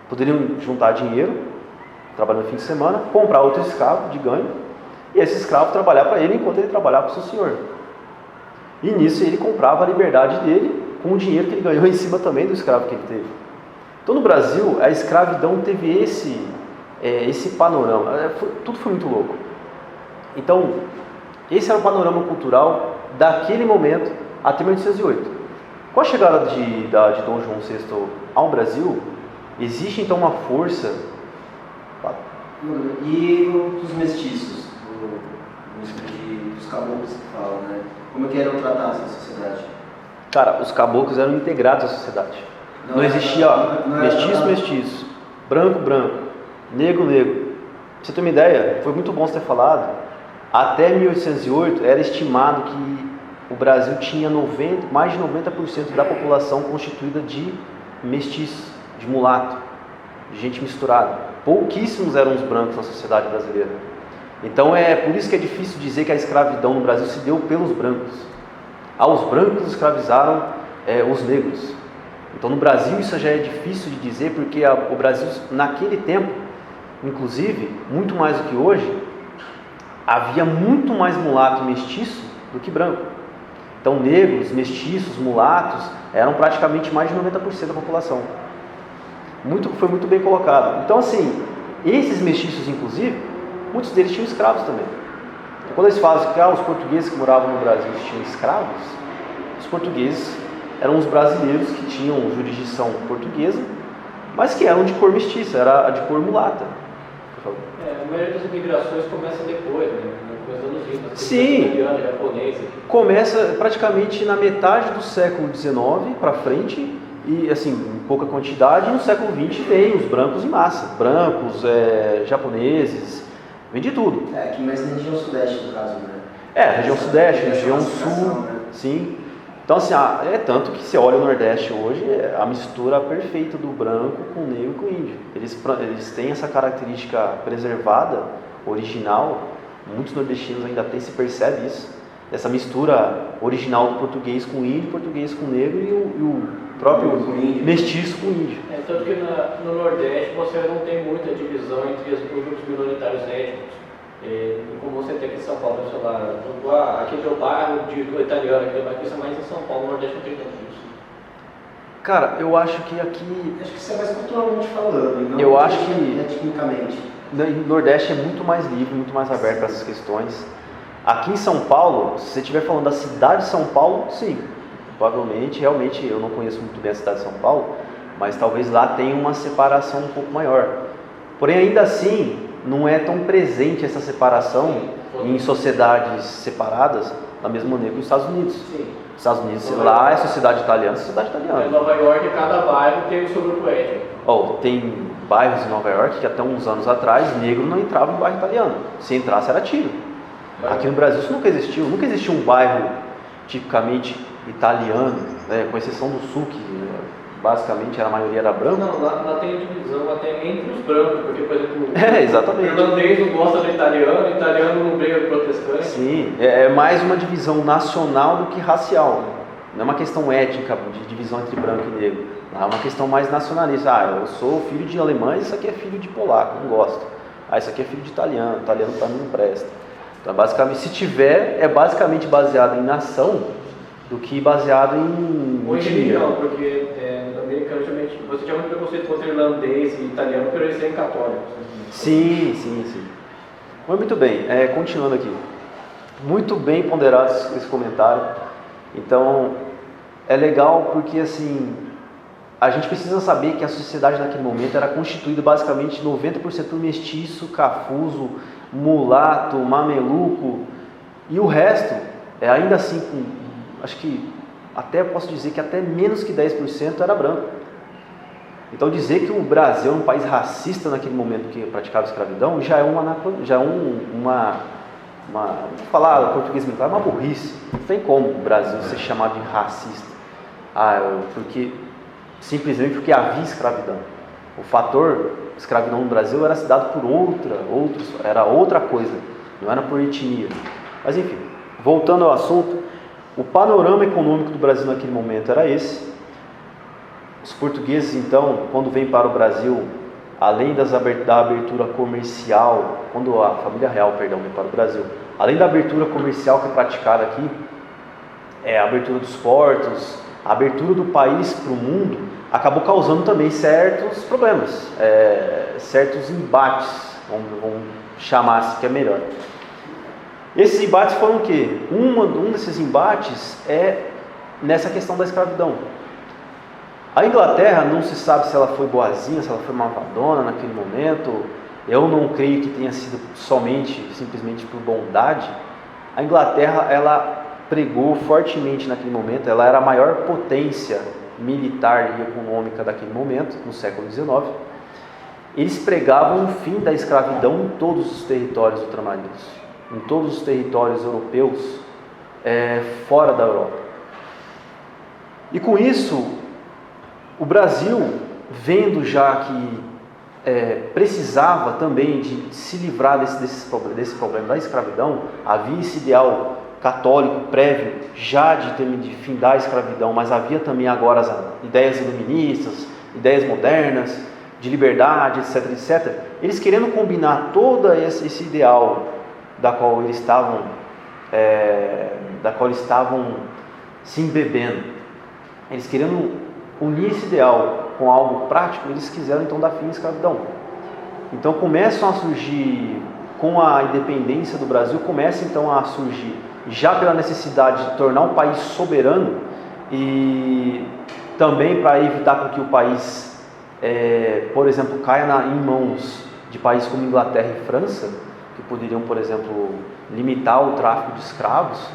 Poderiam juntar dinheiro, trabalhando no fim de semana, comprar outro escravo de ganho, e esse escravo trabalhar para ele enquanto ele trabalhava para o seu senhor. E nisso ele comprava a liberdade dele com o dinheiro que ele ganhou em cima também do escravo que ele teve. Então no Brasil, a escravidão teve esse panorama, tudo foi muito louco. Então, esse era o panorama cultural daquele momento até 1808. Com a chegada de Dom João VI ao Brasil, existe então uma força. E dos mestiços, dos caboclos que falam, né? Como é que eram tratados na sociedade? Cara, os caboclos eram integrados à sociedade. Não existia mestiço, branco, negro. Pra você ter uma ideia, foi muito bom você ter falado. Até 1808 era estimado que o Brasil tinha mais de 90% da população constituída de mestiços, de mulato, de gente misturada. Pouquíssimos eram os brancos na sociedade brasileira. Então é por isso que é difícil dizer que a escravidão no Brasil se deu pelos brancos. Os brancos escravizaram os negros. Então no Brasil isso já é difícil de dizer, porque o Brasil naquele tempo, inclusive, muito mais do que hoje, havia muito mais mulato e mestiço do que branco. Então negros, mestiços, mulatos eram praticamente mais de 90% da população. Foi muito bem colocado. Então assim, esses mestiços inclusive, muitos deles tinham escravos também. Então, quando eles falam que os portugueses que moravam no Brasil tinham escravos, os portugueses eram os brasileiros que tinham jurisdição portuguesa, mas que eram de cor mestiça, era de cor mulata. A maioria das imigrações começa depois, né? No começo dos anos 20. Sim, japonês. começa praticamente na metade do século XIX para frente, e assim, em pouca quantidade, e no século XX vem os brancos em massa, brancos, japoneses, vem de tudo. Aqui mais na região sudeste, no caso, né? Região sudeste, região sul, né? sim. Então assim, tanto que você olha o Nordeste hoje, é a mistura perfeita do branco com o negro e com o índio. Eles têm essa característica preservada, original, muitos nordestinos ainda têm, se percebe isso, essa mistura original do português com o índio, português com o negro e o próprio mestiço com o índio. Tanto que no Nordeste você não tem muita divisão entre os grupos minoritários étnicos. Como você tem aqui em São Paulo, sei lá, aqui é o bairro do italiano, aqui é o bairro, isso é mais em São Paulo, no Nordeste não tem tanto disso. Cara, eu acho que aqui... Acho que isso é mais culturalmente falando, não eu acho que tecnicamente. No Nordeste é muito mais livre, muito mais aberto para essas questões. Aqui em São Paulo, se você estiver falando da cidade de São Paulo, sim, provavelmente, realmente, eu não conheço muito bem a cidade de São Paulo, mas talvez lá tenha uma separação um pouco maior. Porém, ainda assim, não é tão presente essa separação em sociedades separadas da mesma maneira que os Estados Unidos. Sim. Os Estados Unidos, lá é sociedade italiana, sociedade Em italiana. Nova York, cada bairro tem o seu grupo étnico. Tem bairros em Nova York que até uns anos atrás, negro não entrava em bairro italiano. Se entrasse, era tiro. Aqui no Brasil isso nunca existiu. Nunca existiu um bairro tipicamente italiano, né, com exceção do Sul, que basicamente a maioria era branca. Não, lá tem divisão até entre os brancos, porque, por exemplo, Exatamente. o irlandês não gosta do italiano, o italiano não briga com o protestante. Sim, é mais uma divisão nacional do que racial. Não é uma questão étnica de divisão entre branco e negro. É uma questão mais nacionalista. Eu sou filho de alemães, isso aqui é filho de polaco, não gosto. Isso aqui é filho de italiano para mim não presta. Então, basicamente, se tiver, é basicamente baseado em nação do que baseado em Ou em etnia. religião, porque no americano você tinha muito preconceito contra irlandês e italiano por eles serem católicos. Sim. Mas muito bem, continuando aqui. Muito bem ponderado esse comentário. Então, é legal porque assim, a gente precisa saber que a sociedade naquele momento era constituída basicamente 90% por mestiço, cafuzo, mulato, mameluco, e o resto, ainda assim, acho que até posso dizer que até menos que 10% era branco. Então dizer que o Brasil é um país racista naquele momento que praticava escravidão já é vou falar português bem claro, uma burrice. Não tem como o Brasil ser chamado de racista. Simplesmente porque havia escravidão. O fator escravidão no Brasil era se dado por era outra coisa, não era por etnia. Mas enfim, voltando ao assunto, o panorama econômico do Brasil naquele momento era esse. Os portugueses, então, quando vêm para o Brasil, além da abertura comercial, quando a família real, vem para o Brasil, além da abertura comercial que é praticada aqui, a abertura dos portos, a abertura do país para o mundo, acabou causando também certos problemas, certos embates, vamos chamar assim que é melhor. Esses embates foram o quê? Um desses embates é nessa questão da escravidão. A Inglaterra, não se sabe se ela foi boazinha, se ela foi malvadona naquele momento. Eu não creio que tenha sido simplesmente por bondade. A Inglaterra, ela pregou fortemente naquele momento, ela era a maior potência militar e econômica daquele momento, no século XIX. Eles pregavam o fim da escravidão em todos os territórios ultramarinos, em todos os territórios europeus, fora da Europa. E com isso, o Brasil, vendo já que precisava também de se livrar desse problema da escravidão, havia esse ideal católico prévio já de findar a escravidão, mas havia também agora as ideias iluministas, ideias modernas, de liberdade, etc. Eles querendo combinar todo esse ideal da qual eles estavam se embebendo, eles querendo unir esse ideal com algo prático, eles quiseram então dar fim à escravidão. Então começam a surgir, com a independência do Brasil, começa então a surgir, já pela necessidade de tornar um país soberano e também para evitar com que o país, por exemplo, caia em mãos de países como Inglaterra e França, que poderiam, por exemplo, limitar o tráfico de escravos,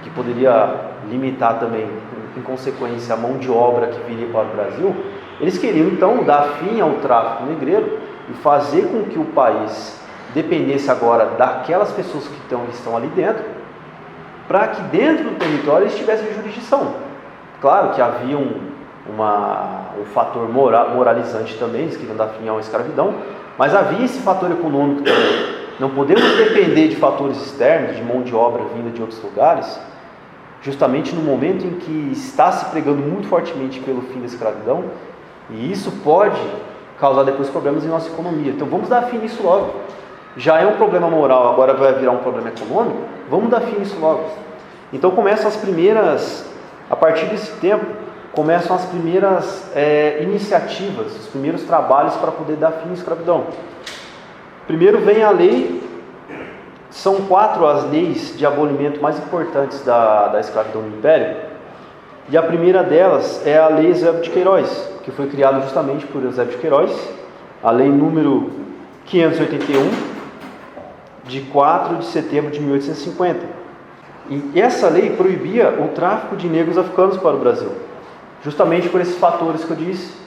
que poderia limitar também, em consequência, a mão de obra que viria para o Brasil. Eles queriam então dar fim ao tráfico negreiro e fazer com que o país dependesse agora daquelas pessoas que estão ali dentro, para que dentro do território eles tivessem jurisdição. Claro que havia um fator moralizante também, eles queriam dar fim à escravidão, mas havia esse fator econômico também. Não podemos depender de fatores externos, de mão de obra vinda de outros lugares, justamente no momento em que está se pregando muito fortemente pelo fim da escravidão, e isso pode causar depois problemas em nossa economia. Então vamos dar fim nisso logo. Já é um problema moral, agora vai virar um problema econômico, vamos dar fim nisso logo. Então a partir desse tempo, começam as primeiras iniciativas, os primeiros trabalhos para poder dar fim à escravidão. Primeiro vem a lei, são 4 as leis de abolimento mais importantes da escravidão no Império, e a primeira delas é a Lei Eusébio de Queiroz, que foi criada justamente por Eusébio de Queiroz, a lei número 581, de 4 de setembro de 1850. E essa lei proibia o tráfico de negros africanos para o Brasil, justamente por esses fatores que eu disse.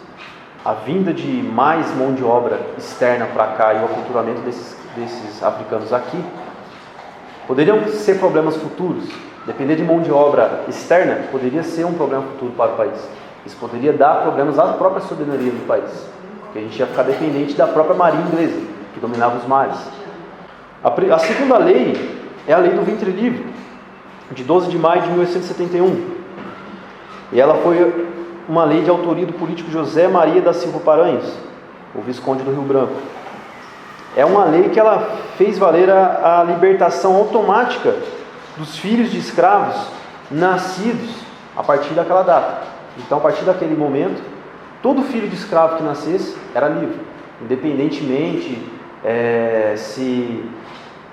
A vinda de mais mão de obra externa para cá e o aculturamento desses africanos aqui poderiam ser problemas futuros. Depender de mão de obra externa poderia ser um problema futuro para o país. Isso poderia dar problemas à própria soberania do país, porque a gente ia ficar dependente da própria marinha inglesa, que dominava os mares. A segunda lei é a lei do ventre livre, de 12 de maio de 1871. E ela foi uma lei de autoria do político José Maria da Silva Paranhos, o Visconde do Rio Branco. É uma lei que ela fez valer a libertação automática dos filhos de escravos nascidos a partir daquela data. Então, a partir daquele momento, todo filho de escravo que nascesse era livre, independentemente se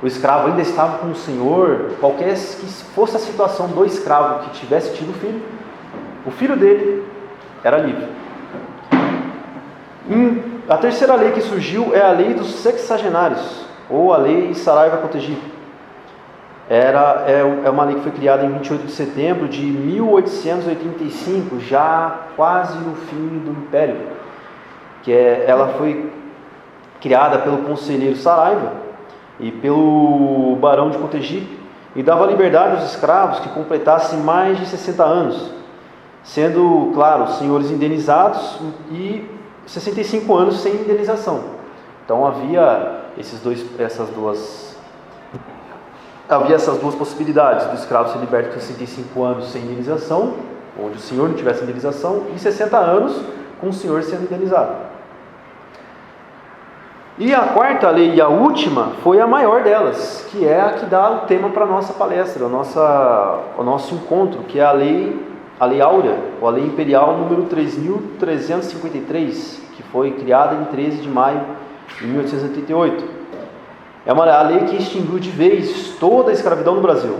o escravo ainda estava com o senhor, qualquer que fosse a situação do escravo que tivesse tido filho, o filho dele era livre. A terceira lei que surgiu é a lei dos sexagenários, ou a lei Saraiva-Cotegipe. É uma lei que foi criada em 28 de setembro de 1885, já quase no fim do Império. Ela foi criada pelo conselheiro Saraiva e pelo barão de Cotegipe, e dava liberdade aos escravos que completassem mais de 60 anos, sendo, claro, senhores indenizados e 65 anos sem indenização. Então havia essas duas possibilidades: do escravo ser liberto com 65 anos sem indenização, onde o senhor não tivesse indenização, e 60 anos com o senhor sendo indenizado. E a quarta lei e a última foi a maior delas, que é a que dá o tema para a nossa palestra, o nosso encontro, que é a lei Áurea, ou a lei imperial número 3.353, que foi criada em 13 de maio de 1888. É a lei que extinguiu de vez toda a escravidão no Brasil.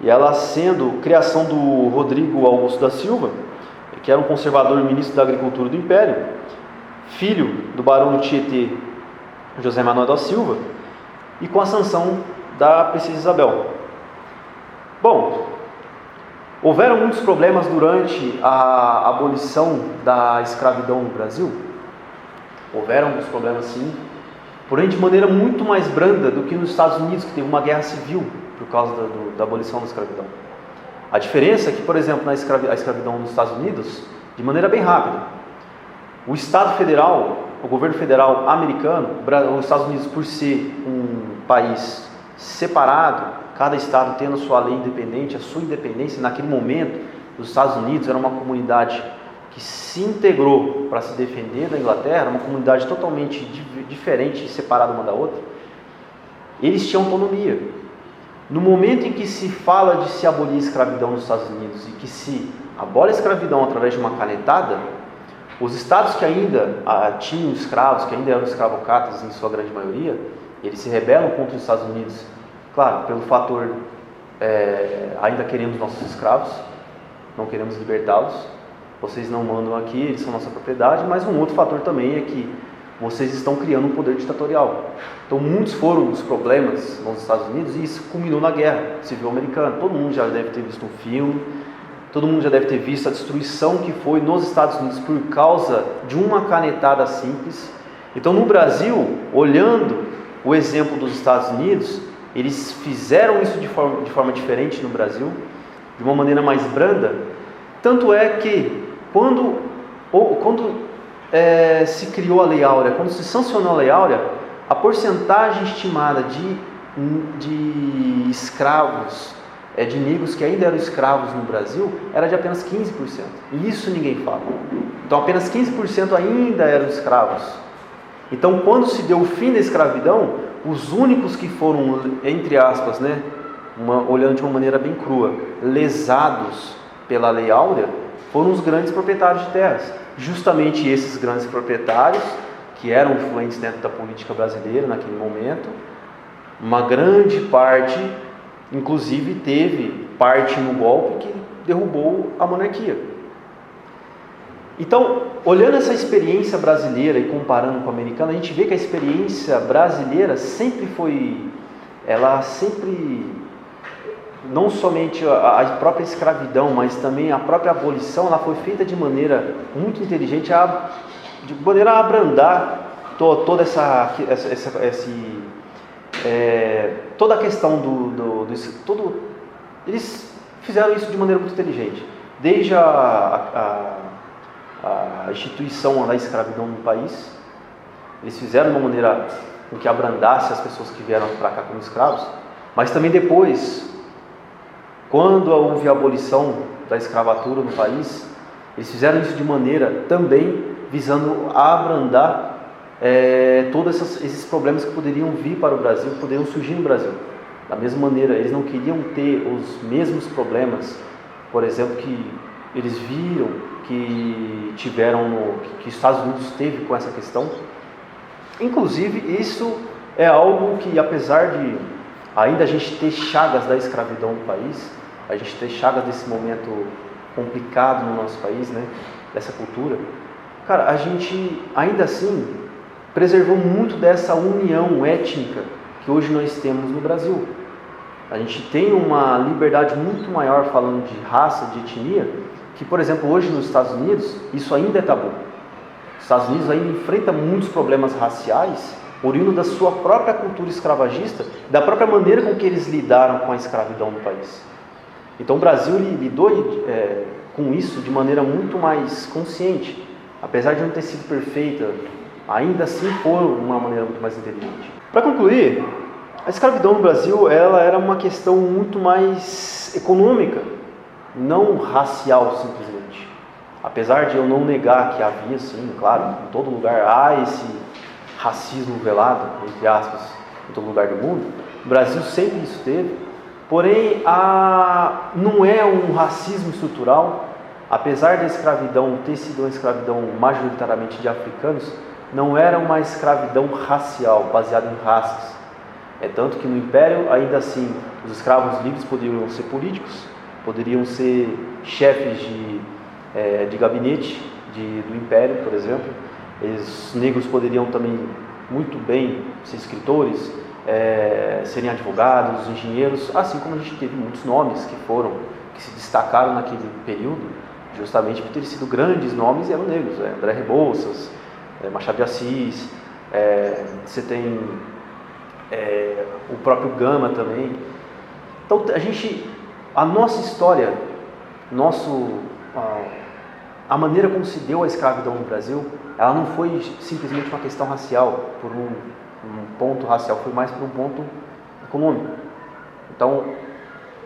E ela sendo criação do Rodrigo Augusto da Silva, que era um conservador ministro da Agricultura do Império, filho do barão do Tietê, José Manuel da Silva, e com a sanção da princesa Isabel. Bom, houveram muitos problemas durante a abolição da escravidão no Brasil. Houveram muitos problemas, sim, porém de maneira muito mais branda do que nos Estados Unidos, que teve uma guerra civil por causa da abolição da escravidão. A diferença é que, por exemplo, a escravidão nos Estados Unidos, de maneira bem rápida, o Estado federal, o governo federal americano, os Estados Unidos, por ser um país separado, cada estado tendo a sua lei independente, a sua independência, naquele momento, os Estados Unidos era uma comunidade que se integrou para se defender da Inglaterra, uma comunidade totalmente diferente e separada uma da outra. Eles tinham autonomia. No momento em que se fala de se abolir a escravidão nos Estados Unidos e que se abole a escravidão através de uma canetada, os estados que ainda tinham escravos, que ainda eram escravocratas em sua grande maioria, eles se rebelam contra os Estados Unidos, claro, pelo fator ainda queremos nossos escravos, não queremos libertá-los, vocês não mandam aqui, eles são nossa propriedade, mas um outro fator também é que vocês estão criando um poder ditatorial. Então muitos foram os problemas nos Estados Unidos e isso culminou na Guerra Civil Americana. Todo mundo já deve ter visto um filme, todo mundo já deve ter visto a destruição que foi nos Estados Unidos por causa de uma canetada simples. Então no Brasil, olhando o exemplo dos Estados Unidos, eles fizeram isso de forma diferente no Brasil, de uma maneira mais branda. Tanto é que quando se criou a Lei Áurea, quando se sancionou a Lei Áurea, a porcentagem estimada de escravos, de negros que ainda eram escravos no Brasil, era de apenas 15%. E isso ninguém fala. Então apenas 15% ainda eram escravos. Então quando se deu o fim da escravidão, os únicos que foram, entre aspas, olhando de uma maneira bem crua, lesados pela Lei Áurea, foram os grandes proprietários de terras. Justamente esses grandes proprietários, que eram influentes dentro da política brasileira naquele momento, uma grande parte, inclusive teve parte no golpe que derrubou a monarquia. Então, olhando essa experiência brasileira e comparando com a americana, a gente vê que a experiência brasileira sempre foi, ela sempre, não somente a própria escravidão, mas também a própria abolição, ela foi feita de maneira muito inteligente, de maneira a abrandar toda toda a questão eles fizeram isso de maneira muito inteligente, desde a instituição da escravidão no país. Eles fizeram de uma maneira com que abrandasse as pessoas que vieram para cá como escravos, mas também depois, quando houve a abolição da escravatura no país, eles fizeram isso de maneira também visando abrandar todos esses problemas que poderiam vir para o Brasil, que poderiam surgir no Brasil. Da mesma maneira, eles não queriam ter os mesmos problemas, por exemplo, que eles viram que que os Estados Unidos teve com essa questão. Inclusive, isso é algo que, apesar de ainda a gente ter chagas da escravidão no país, a gente ter chagas desse momento complicado no nosso país, né, dessa cultura, cara, a gente ainda assim preservou muito dessa união étnica que hoje nós temos no Brasil. A gente tem uma liberdade muito maior falando de raça, de etnia, que, por exemplo, hoje nos Estados Unidos, isso ainda é tabu. Os Estados Unidos ainda enfrenta muitos problemas raciais, oriundo da sua própria cultura escravagista, da própria maneira com que eles lidaram com a escravidão no país. Então o Brasil lidou com isso de maneira muito mais consciente. Apesar de não ter sido perfeita, ainda assim foi uma maneira muito mais inteligente. Para concluir, a escravidão no Brasil ela era uma questão muito mais econômica, não racial simplesmente. Apesar de eu não negar que havia, sim, claro, em todo lugar há esse racismo velado, entre aspas, em todo lugar do mundo. No Brasil sempre isso teve, porém não é um racismo estrutural. Apesar da escravidão ter sido uma escravidão majoritariamente de africanos, não era uma escravidão racial, baseada em raças. É tanto que no Império, ainda assim, os escravos livres poderiam ser políticos, poderiam ser chefes de gabinete do Império, por exemplo. Os negros poderiam também muito bem ser escritores, serem advogados, engenheiros, assim como a gente teve muitos nomes que se destacaram naquele período, justamente por terem sido grandes nomes e eram negros. André Rebouças, Machado de Assis, você tem o próprio Gama também. Então a nossa história, a maneira como se deu a escravidão no Brasil, ela não foi simplesmente uma questão racial, por um ponto racial, foi mais por um ponto econômico. Então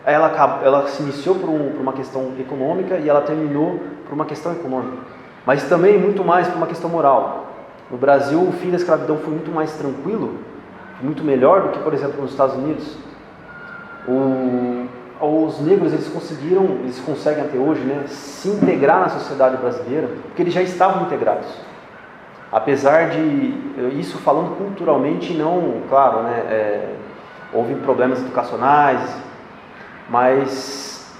ela se iniciou por uma questão econômica e ela terminou por uma questão econômica, mas também muito mais por uma questão moral. No Brasil, o fim da escravidão foi muito mais tranquilo, muito melhor do que, por exemplo, nos Estados Unidos. Os negros eles conseguem até hoje, né, se integrar na sociedade brasileira, porque eles já estavam integrados. Apesar de isso falando culturalmente, não, claro, né, houve problemas educacionais, mas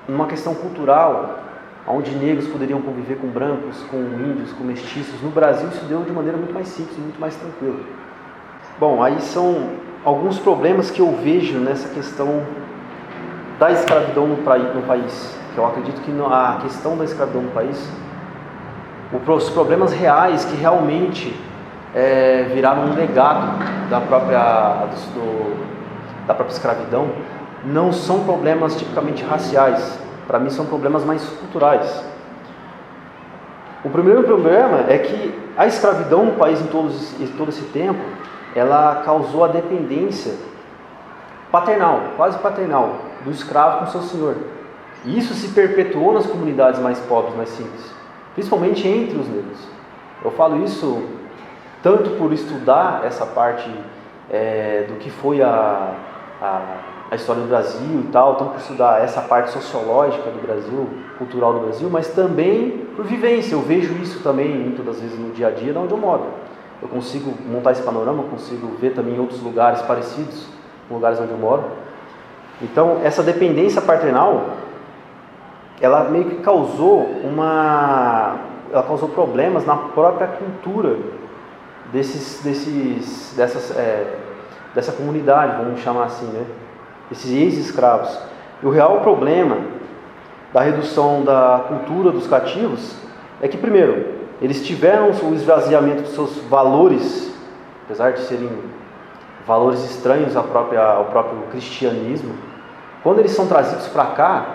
numa questão cultural, onde negros poderiam conviver com brancos, com índios, com mestiços, no Brasil isso deu de maneira muito mais simples e muito mais tranquila. Bom, aí são alguns problemas que eu vejo nessa questão da escravidão no país. Eu acredito que a questão da escravidão no país, os problemas reais que realmente viraram um legado da própria escravidão, não são problemas tipicamente raciais. Para mim são problemas mais culturais. O primeiro problema é que a escravidão no país em todo esse tempo, ela causou a dependência paternal, quase paternal, do escravo com seu senhor. E isso se perpetuou nas comunidades mais pobres, mais simples, principalmente entre os negros. Eu falo isso tanto por estudar essa parte do que foi a história do Brasil e tal, tanto por estudar essa parte sociológica do Brasil, cultural do Brasil, mas também por vivência. Eu vejo isso também muitas das vezes no dia a dia de onde eu moro. Eu consigo montar esse panorama, consigo ver também em outros lugares parecidos com lugares onde eu moro. Então, essa dependência paternal, ela meio que causou ela causou problemas na própria cultura dessa comunidade, vamos chamar assim, né? Esses ex-escravos. E o real problema da redução da cultura dos cativos é que, primeiro, eles tiveram o esvaziamento dos seus valores, apesar de serem valores estranhos ao próprio cristianismo. Quando eles são trazidos para cá,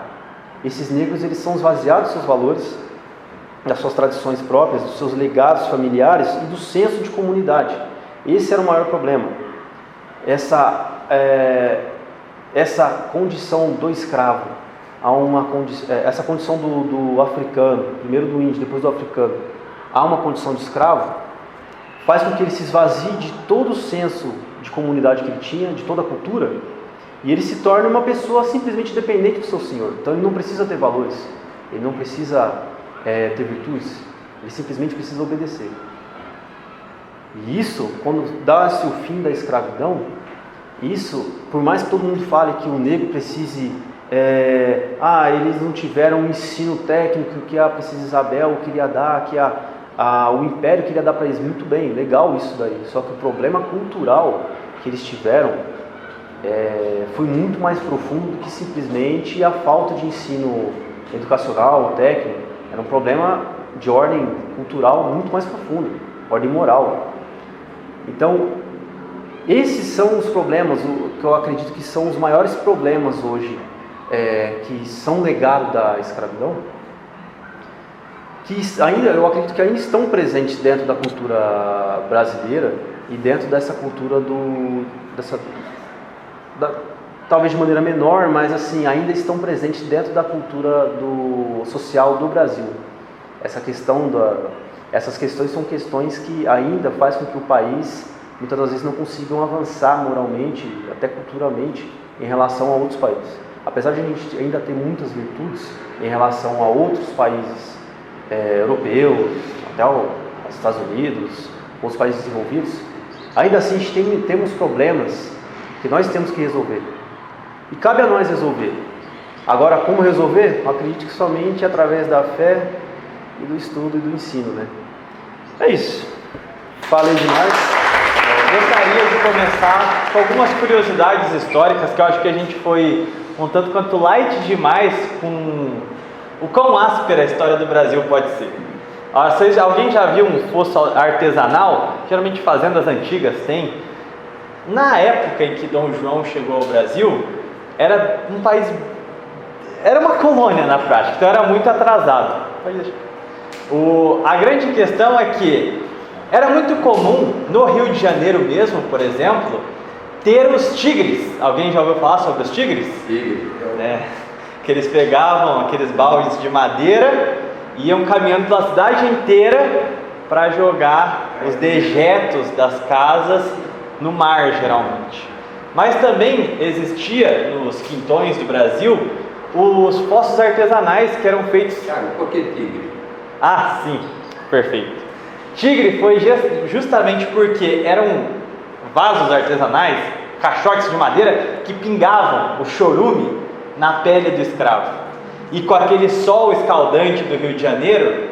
esses negros eles são esvaziados dos seus valores, das suas tradições próprias, dos seus legados familiares e do senso de comunidade. Esse era o maior problema. Essa condição do escravo, essa condição do africano, primeiro do índio, depois do africano, há uma condição de escravo, faz com que ele se esvazie de todo o senso de comunidade que ele tinha, de toda a cultura, e ele se torne uma pessoa simplesmente dependente do seu senhor. Então ele não precisa ter valores, ele não precisa ter virtudes, ele simplesmente precisa obedecer. E isso, quando dá-se o fim da escravidão, isso, por mais que todo mundo fale que o negro precise, eles não tiveram um ensino técnico que a Princesa Isabel queria dar, que o Império queria dar para eles, muito bem, legal isso daí, só que o problema cultural que eles tiveram foi muito mais profundo do que simplesmente a falta de ensino educacional, técnico. Era um problema de ordem cultural muito mais profundo, ordem moral. Então, esses são os problemas, que eu acredito que são os maiores problemas hoje, que são legado da escravidão, que eu acredito que ainda estão presentes dentro da cultura brasileira e dentro dessa cultura talvez de maneira menor, mas assim, ainda estão presentes dentro da cultura social do Brasil. Essas questões são questões que ainda fazem com que o país, muitas das vezes, não consigam avançar moralmente, até culturalmente, em relação a outros países. Apesar de a gente ainda ter muitas virtudes em relação a outros países europeus, até os Estados Unidos, outros países desenvolvidos, ainda assim a gente temos problemas que nós temos que resolver. E cabe a nós resolver. Agora, como resolver? Eu acredito que somente através da fé e do estudo e do ensino, né? É isso. Falei demais. Gostaria de começar com algumas curiosidades históricas, que eu acho que a gente foi um tanto quanto light demais com o quão áspera a história do Brasil pode ser. Alguém já viu um fosso artesanal? Geralmente fazendas antigas tem. Na época em que Dom João chegou ao Brasil, era um país, era uma colônia na prática, então era muito atrasado. A grande questão é que era muito comum no Rio de Janeiro mesmo, por exemplo, ter os tigres. Alguém já ouviu falar sobre os tigres? Tigre. Que eles pegavam aqueles baldes de madeira e iam caminhando pela cidade inteira para jogar os dejetos das casas no mar, geralmente. Mas também existia nos quintões do Brasil os poços artesanais que eram feitos... Thiago, por que tigre? Ah, sim, perfeito. Tigre foi justamente porque eram vasos artesanais, caixotes de madeira, que pingavam o chorume na pele do escravo. E com aquele sol escaldante do Rio de Janeiro,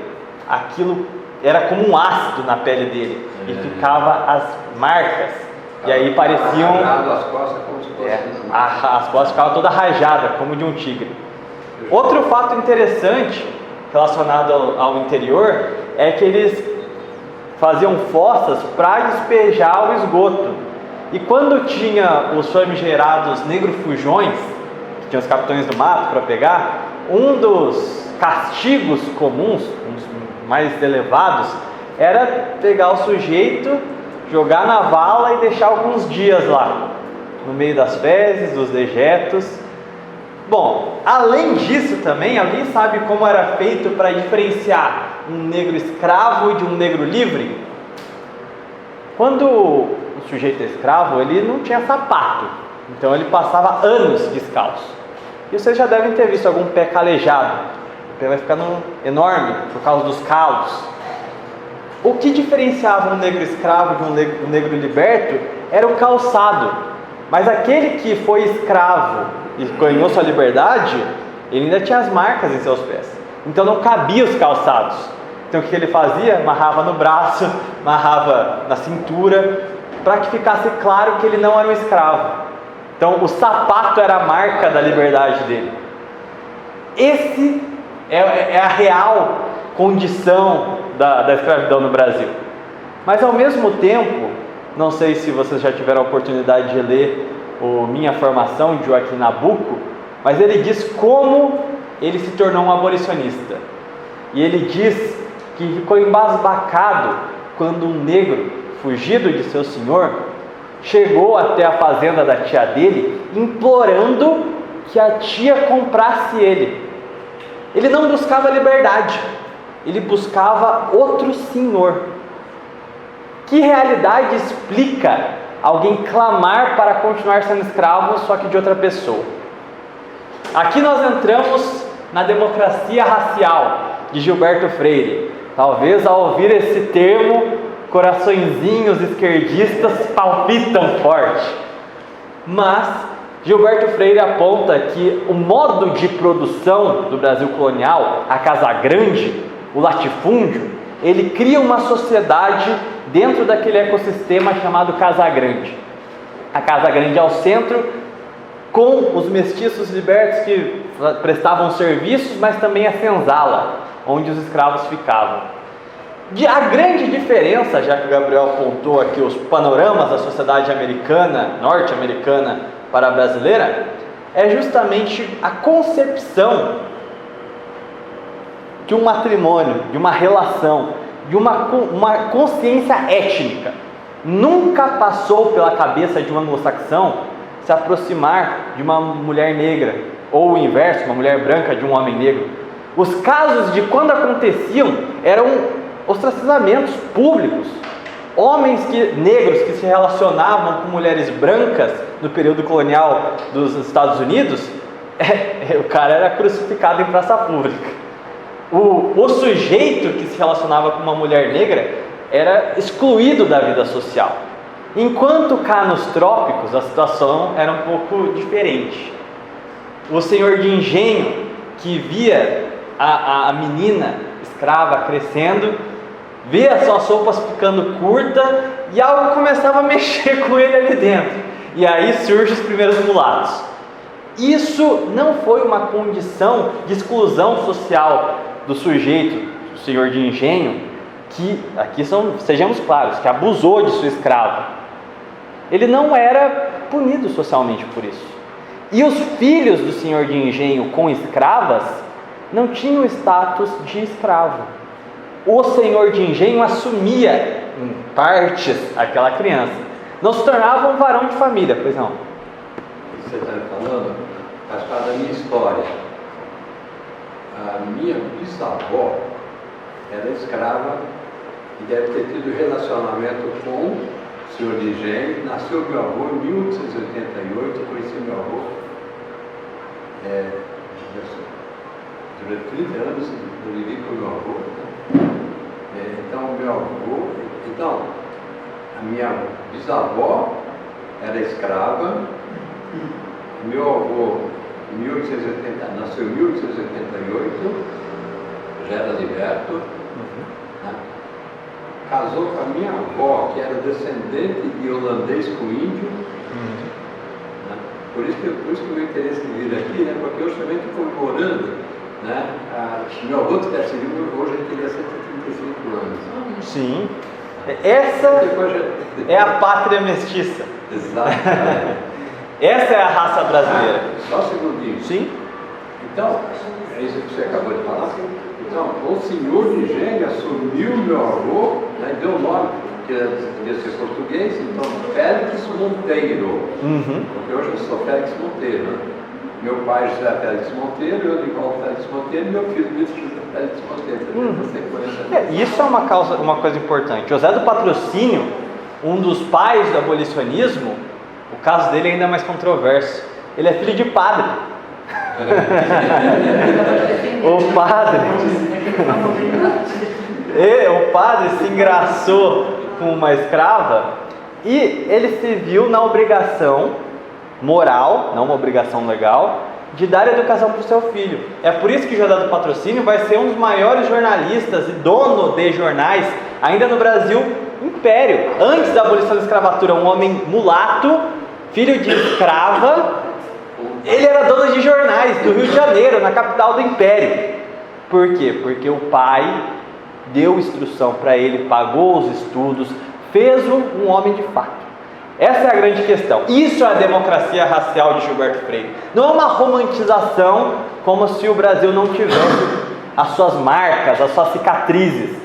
aquilo era como um ácido na pele dele. E ficava as marcas. E aí pareciam... As costas como se fosse... as costas ficavam todas rajadas, como de um tigre. Outro fato interessante relacionado ao interior é que eles faziam fossas para despejar o esgoto. E quando tinha os famigerados negro-fujões, que tinham os capitães do mato para pegar, um dos castigos comuns, um dos mais elevados, era pegar o sujeito, jogar na vala e deixar alguns dias lá, no meio das fezes, dos dejetos. Bom, além disso também, alguém sabe como era feito para diferenciar um negro escravo de um negro livre? Quando o sujeito é escravo, ele não tinha sapato, então ele passava anos descalço. E vocês já devem ter visto algum pé calejado, o pé vai ficando enorme por causa dos calos. O que diferenciava um negro escravo de um negro liberto era o calçado. Mas aquele que foi escravo e ganhou sua liberdade, ele ainda tinha as marcas em seus pés. Então não cabia os calçados. Então o que ele fazia? Amarrava no braço, amarrava na cintura, para que ficasse claro que ele não era um escravo. Então o sapato era a marca da liberdade dele. Esse é a real condição da escravidão no Brasil. Mas ao mesmo tempo, não sei se vocês já tiveram a oportunidade de ler Minha Formação, de Joaquim Nabuco, mas ele diz como ele se tornou um abolicionista. E ele diz que ficou embasbacado quando um negro, fugido de seu senhor, chegou até a fazenda da tia dele, implorando que a tia comprasse ele. Ele não buscava liberdade, ele buscava outro senhor. Que realidade explica alguém clamar para continuar sendo escravo, só que de outra pessoa? Aqui nós entramos na democracia racial de Gilberto Freire. Talvez ao ouvir esse termo, coraçõezinhos esquerdistas palpitam forte. Mas Gilberto Freire aponta que o modo de produção do Brasil colonial, a casa grande, o latifúndio, ele cria uma sociedade dentro daquele ecossistema chamado Casa Grande. A Casa Grande ao centro, com os mestiços libertos que prestavam serviços, mas também a senzala, onde os escravos ficavam. A grande diferença, já que o Gabriel apontou aqui os panoramas da sociedade americana, norte-americana para a brasileira, é justamente a concepção de um matrimônio, de uma relação, de uma consciência étnica. Nunca passou pela cabeça de um anglo-saxão se aproximar de uma mulher negra, ou o inverso, uma mulher branca de um homem negro. Os casos de quando aconteciam eram ostracizamentos públicos. Homens negros que se relacionavam com mulheres brancas no período colonial dos Estados Unidos, o cara era crucificado em praça pública. O sujeito que se relacionava com uma mulher negra era excluído da vida social. Enquanto cá nos trópicos a situação era um pouco diferente. O senhor de engenho que via a menina escrava crescendo, via suas roupas ficando curtas e algo começava a mexer com ele ali dentro. E aí surgem os primeiros mulatos. Isso não foi uma condição de exclusão social do sujeito, do senhor de engenho, que, aqui sejamos claros, que abusou de sua escrava. Ele não era punido socialmente por isso. E os filhos do senhor de engenho com escravas não tinham status de escravo. O senhor de engenho assumia em partes aquela criança. Não se tornava um varão de família, pois não? Você está falando faz parte da minha história. A minha bisavó era escrava e deve ter tido relacionamento com o senhor de engenho. Nasceu meu avô em 1888, eu conheci meu avô. Durante 30 anos eu vivi com meu avô. Então, a minha bisavó era escrava. Meu avô, nasceu em 1888, já era liberto. Né? Casou com a minha avó, que era descendente de holandês com índio. Né? Por isso que o meu interesse de vir aqui, né? Porque eu também estou comemorando, né? Meu avô tivesse vivo, hoje ele teria 135 anos. Sim. Essa é a pátria mestiça. Exatamente. Essa é a raça brasileira. Só um segundinho. Sim. Então, é isso que você acabou de falar. Então, o senhor de engenho assumiu meu avô, né, deu o nome, que devia ser português, então Félix Monteiro. Porque hoje eu sou Félix Monteiro. Né? Meu pai José Félix Monteiro, eu Nicole Félix Monteiro, e meu filho Luiz José Félix Monteiro. Isso é uma coisa importante. José do Patrocínio, um dos pais do abolicionismo, o caso dele é ainda mais controverso. Ele é filho de padre. O padre se engraçou com uma escrava e ele se viu na obrigação moral, não uma obrigação legal, de dar educação para o seu filho. É por isso que José do Patrocínio vai ser um dos maiores jornalistas e dono de jornais, ainda no Brasil Império. Antes da abolição da escravatura, um homem mulato, filho de escrava, ele era dono de jornais do Rio de Janeiro, na capital do Império. Por quê? Porque o pai deu instrução para ele, pagou os estudos, fez-o um homem de fato. Essa é a grande questão. Isso é a democracia racial de Gilberto Freire. Não é uma romantização como se o Brasil não tivesse as suas marcas, as suas cicatrizes.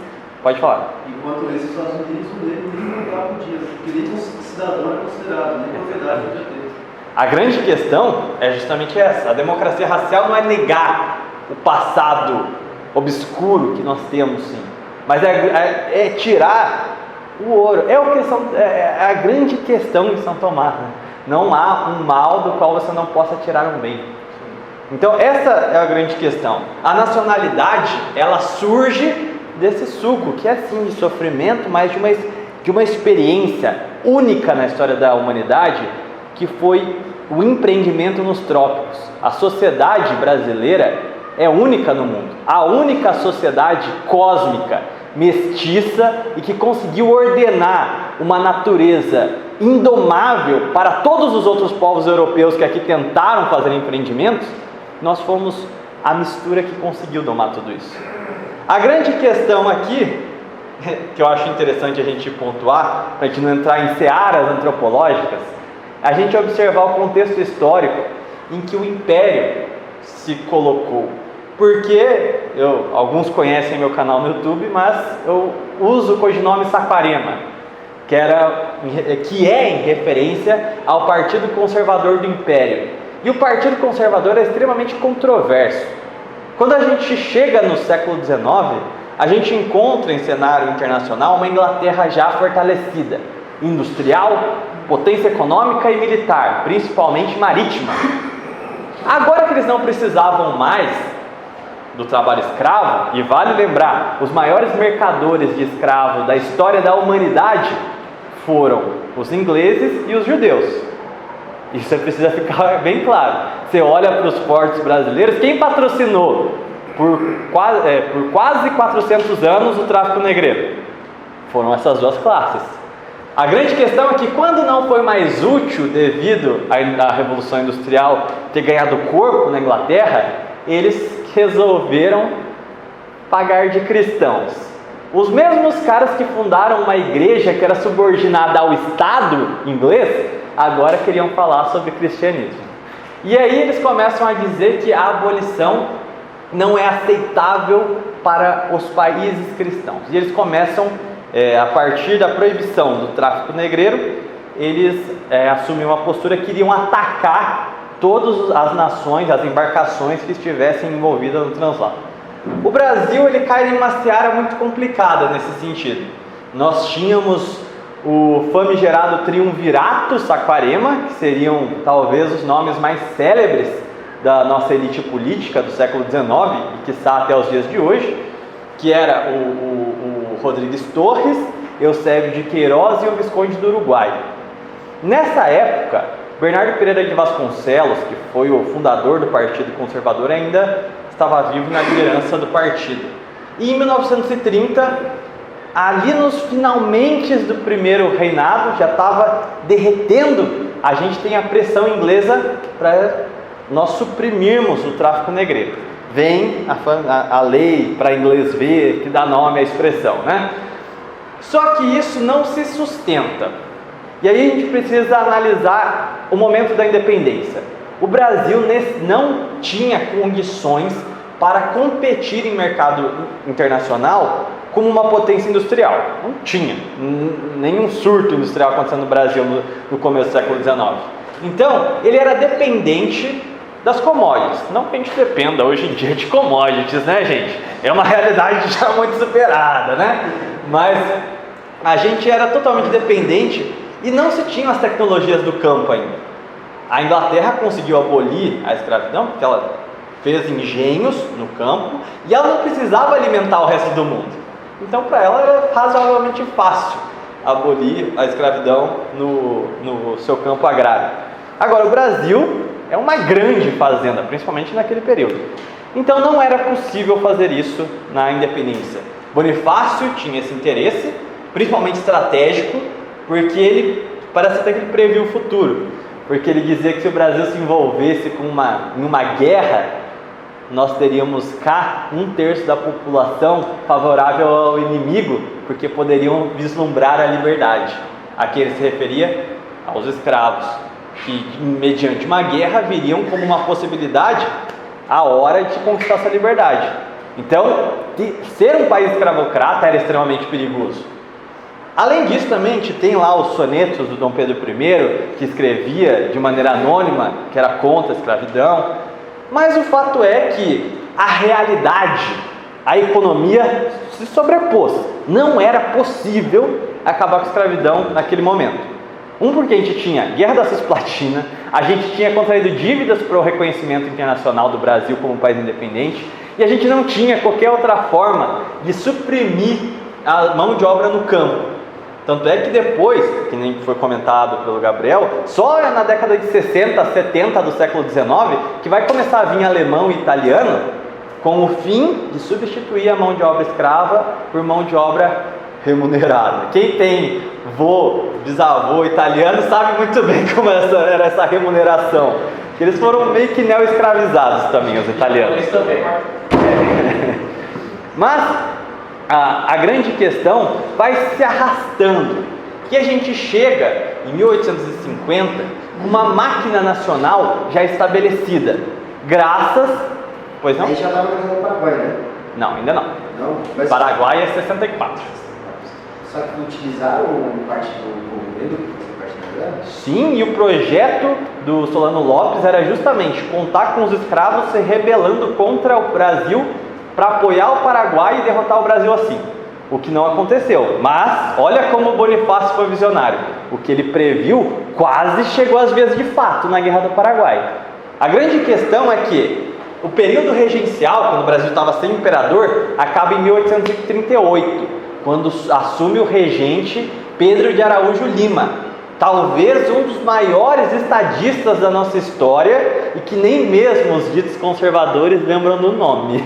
Pode falar. Enquanto isso, os Estados Unidos nem pagavam o dia, porque nem cidadão é considerado, nem propriedade podia ter. A grande questão é justamente essa. A democracia racial não é negar o passado obscuro que nós temos, sim, mas é tirar o ouro. É a grande questão de São Tomás, né? Não há um mal do qual você não possa tirar um bem. Então essa é a grande questão. A nacionalidade, ela surge desse suco, que é sim de sofrimento, mas de uma experiência única na história da humanidade, que foi o empreendimento nos trópicos. A sociedade brasileira é única no mundo, a única sociedade cósmica, mestiça e que conseguiu ordenar uma natureza indomável para todos os outros povos europeus que aqui tentaram fazer empreendimentos. Nós fomos a mistura que conseguiu domar tudo isso. A grande questão aqui, que eu acho interessante a gente pontuar, para a gente não entrar em searas antropológicas, a gente observar o contexto histórico em que o Império se colocou. Porque alguns conhecem meu canal no YouTube, mas eu uso o codinome Saquarema, que é em referência ao Partido Conservador do Império. E o Partido Conservador é extremamente controverso. Quando a gente chega no século XIX, a gente encontra em cenário internacional uma Inglaterra já fortalecida, industrial, potência econômica e militar, principalmente marítima. Agora que eles não precisavam mais do trabalho escravo, e vale lembrar, os maiores mercadores de escravo da história da humanidade foram os ingleses e os judeus. Isso precisa ficar bem claro. Você olha para os portos brasileiros, quem patrocinou por quase 400 anos o tráfico negreiro? Foram essas duas classes. A grande questão é que quando não foi mais útil, devido à Revolução Industrial ter ganhado corpo na Inglaterra, eles resolveram pagar de cristãos. Os mesmos caras que fundaram uma igreja que era subordinada ao Estado inglês, agora queriam falar sobre cristianismo. E aí eles começam a dizer que a abolição não é aceitável para os países cristãos. E eles começam, a partir da proibição do tráfico negreiro, eles assumem uma postura que iriam atacar todas as nações, as embarcações que estivessem envolvidas no translado. O Brasil ele cai em uma seara muito complicada nesse sentido. Nós tínhamos o famigerado Triunvirato Saquarema, que seriam talvez os nomes mais célebres da nossa elite política do século XIX e que está até os dias de hoje, que era o Rodrigues Torres, Eusébio de Queiroz e o Visconde do Uruguai. Nessa época, Bernardo Pereira de Vasconcelos, que foi o fundador do Partido Conservador, ainda estava vivo na liderança do partido. E em 1930, ali nos finalmente do primeiro reinado, já estava derretendo, a gente tem a pressão inglesa para nós suprimirmos o tráfico negreiro. Vem a lei para inglês ver, que dá nome à expressão, né? Só que isso não se sustenta. E aí a gente precisa analisar o momento da independência. O Brasil não tinha condições para competir em mercado internacional como uma potência industrial. Não tinha nenhum surto industrial acontecendo no Brasil no começo do século XIX. Então, ele era dependente das commodities. Não que a gente dependa hoje em dia de commodities, né, gente? É uma realidade já muito superada, né? Mas a gente era totalmente dependente e não se tinham as tecnologias do campo ainda. A Inglaterra conseguiu abolir a escravidão porque ela fez engenhos no campo e ela não precisava alimentar o resto do mundo. Então, para ela era razoavelmente fácil abolir a escravidão no seu campo agrário. Agora, o Brasil É uma grande fazenda, principalmente naquele período. Então não era possível fazer isso na independência. Bonifácio tinha esse interesse, principalmente estratégico, porque ele parece até que ele previu o futuro, porque ele dizia que se o Brasil se envolvesse em uma guerra, nós teríamos cá 1/3 da população favorável ao inimigo, porque poderiam vislumbrar a liberdade. Aqui ele se referia aos escravos, que mediante uma guerra viriam como uma possibilidade a hora de conquistar essa liberdade. Então, ser um país escravocrata era extremamente perigoso. Além disso, também a gente tem lá os sonetos do Dom Pedro I, que escrevia de maneira anônima, que era contra a escravidão. Mas o fato é que a realidade, a economia se sobrepôs. Não era possível acabar com a escravidão naquele momento. Porque a gente tinha Guerra da Cisplatina, a gente tinha contraído dívidas para o reconhecimento internacional do Brasil como um país independente, e a gente não tinha qualquer outra forma de suprimir a mão de obra no campo. Tanto é que depois, que nem foi comentado pelo Gabriel, só na década de 60, 70 do século XIX, que vai começar a vir alemão e italiano, com o fim de substituir a mão de obra escrava por mão de obra remunerada. Quem tem bisavô italiano sabe muito bem como era essa remuneração. Eles foram meio que neo-escravizados também, os italianos. Eles também. Mas a grande questão vai se arrastando, que a gente chega em 1850 com uma máquina nacional já estabelecida, graças... Pois não? Aí já estava na Guerra do Paraguai, né? Não, ainda não. Não? Mas... Paraguai é 64. Só que utilizaram parte do governo para parte da guerra? Sim, e o projeto do Solano Lopes era justamente contar com os escravos se rebelando contra o Brasil para apoiar o Paraguai e derrotar o Brasil assim. O que não aconteceu. Mas olha como o Bonifácio foi visionário. O que ele previu quase chegou às vias de fato na Guerra do Paraguai. A grande questão é que o período regencial, quando o Brasil estava sem imperador, acaba em 1838, quando assume o regente Pedro de Araújo Lima, talvez um dos maiores estadistas da nossa história e que nem mesmo os ditos conservadores lembram do nome.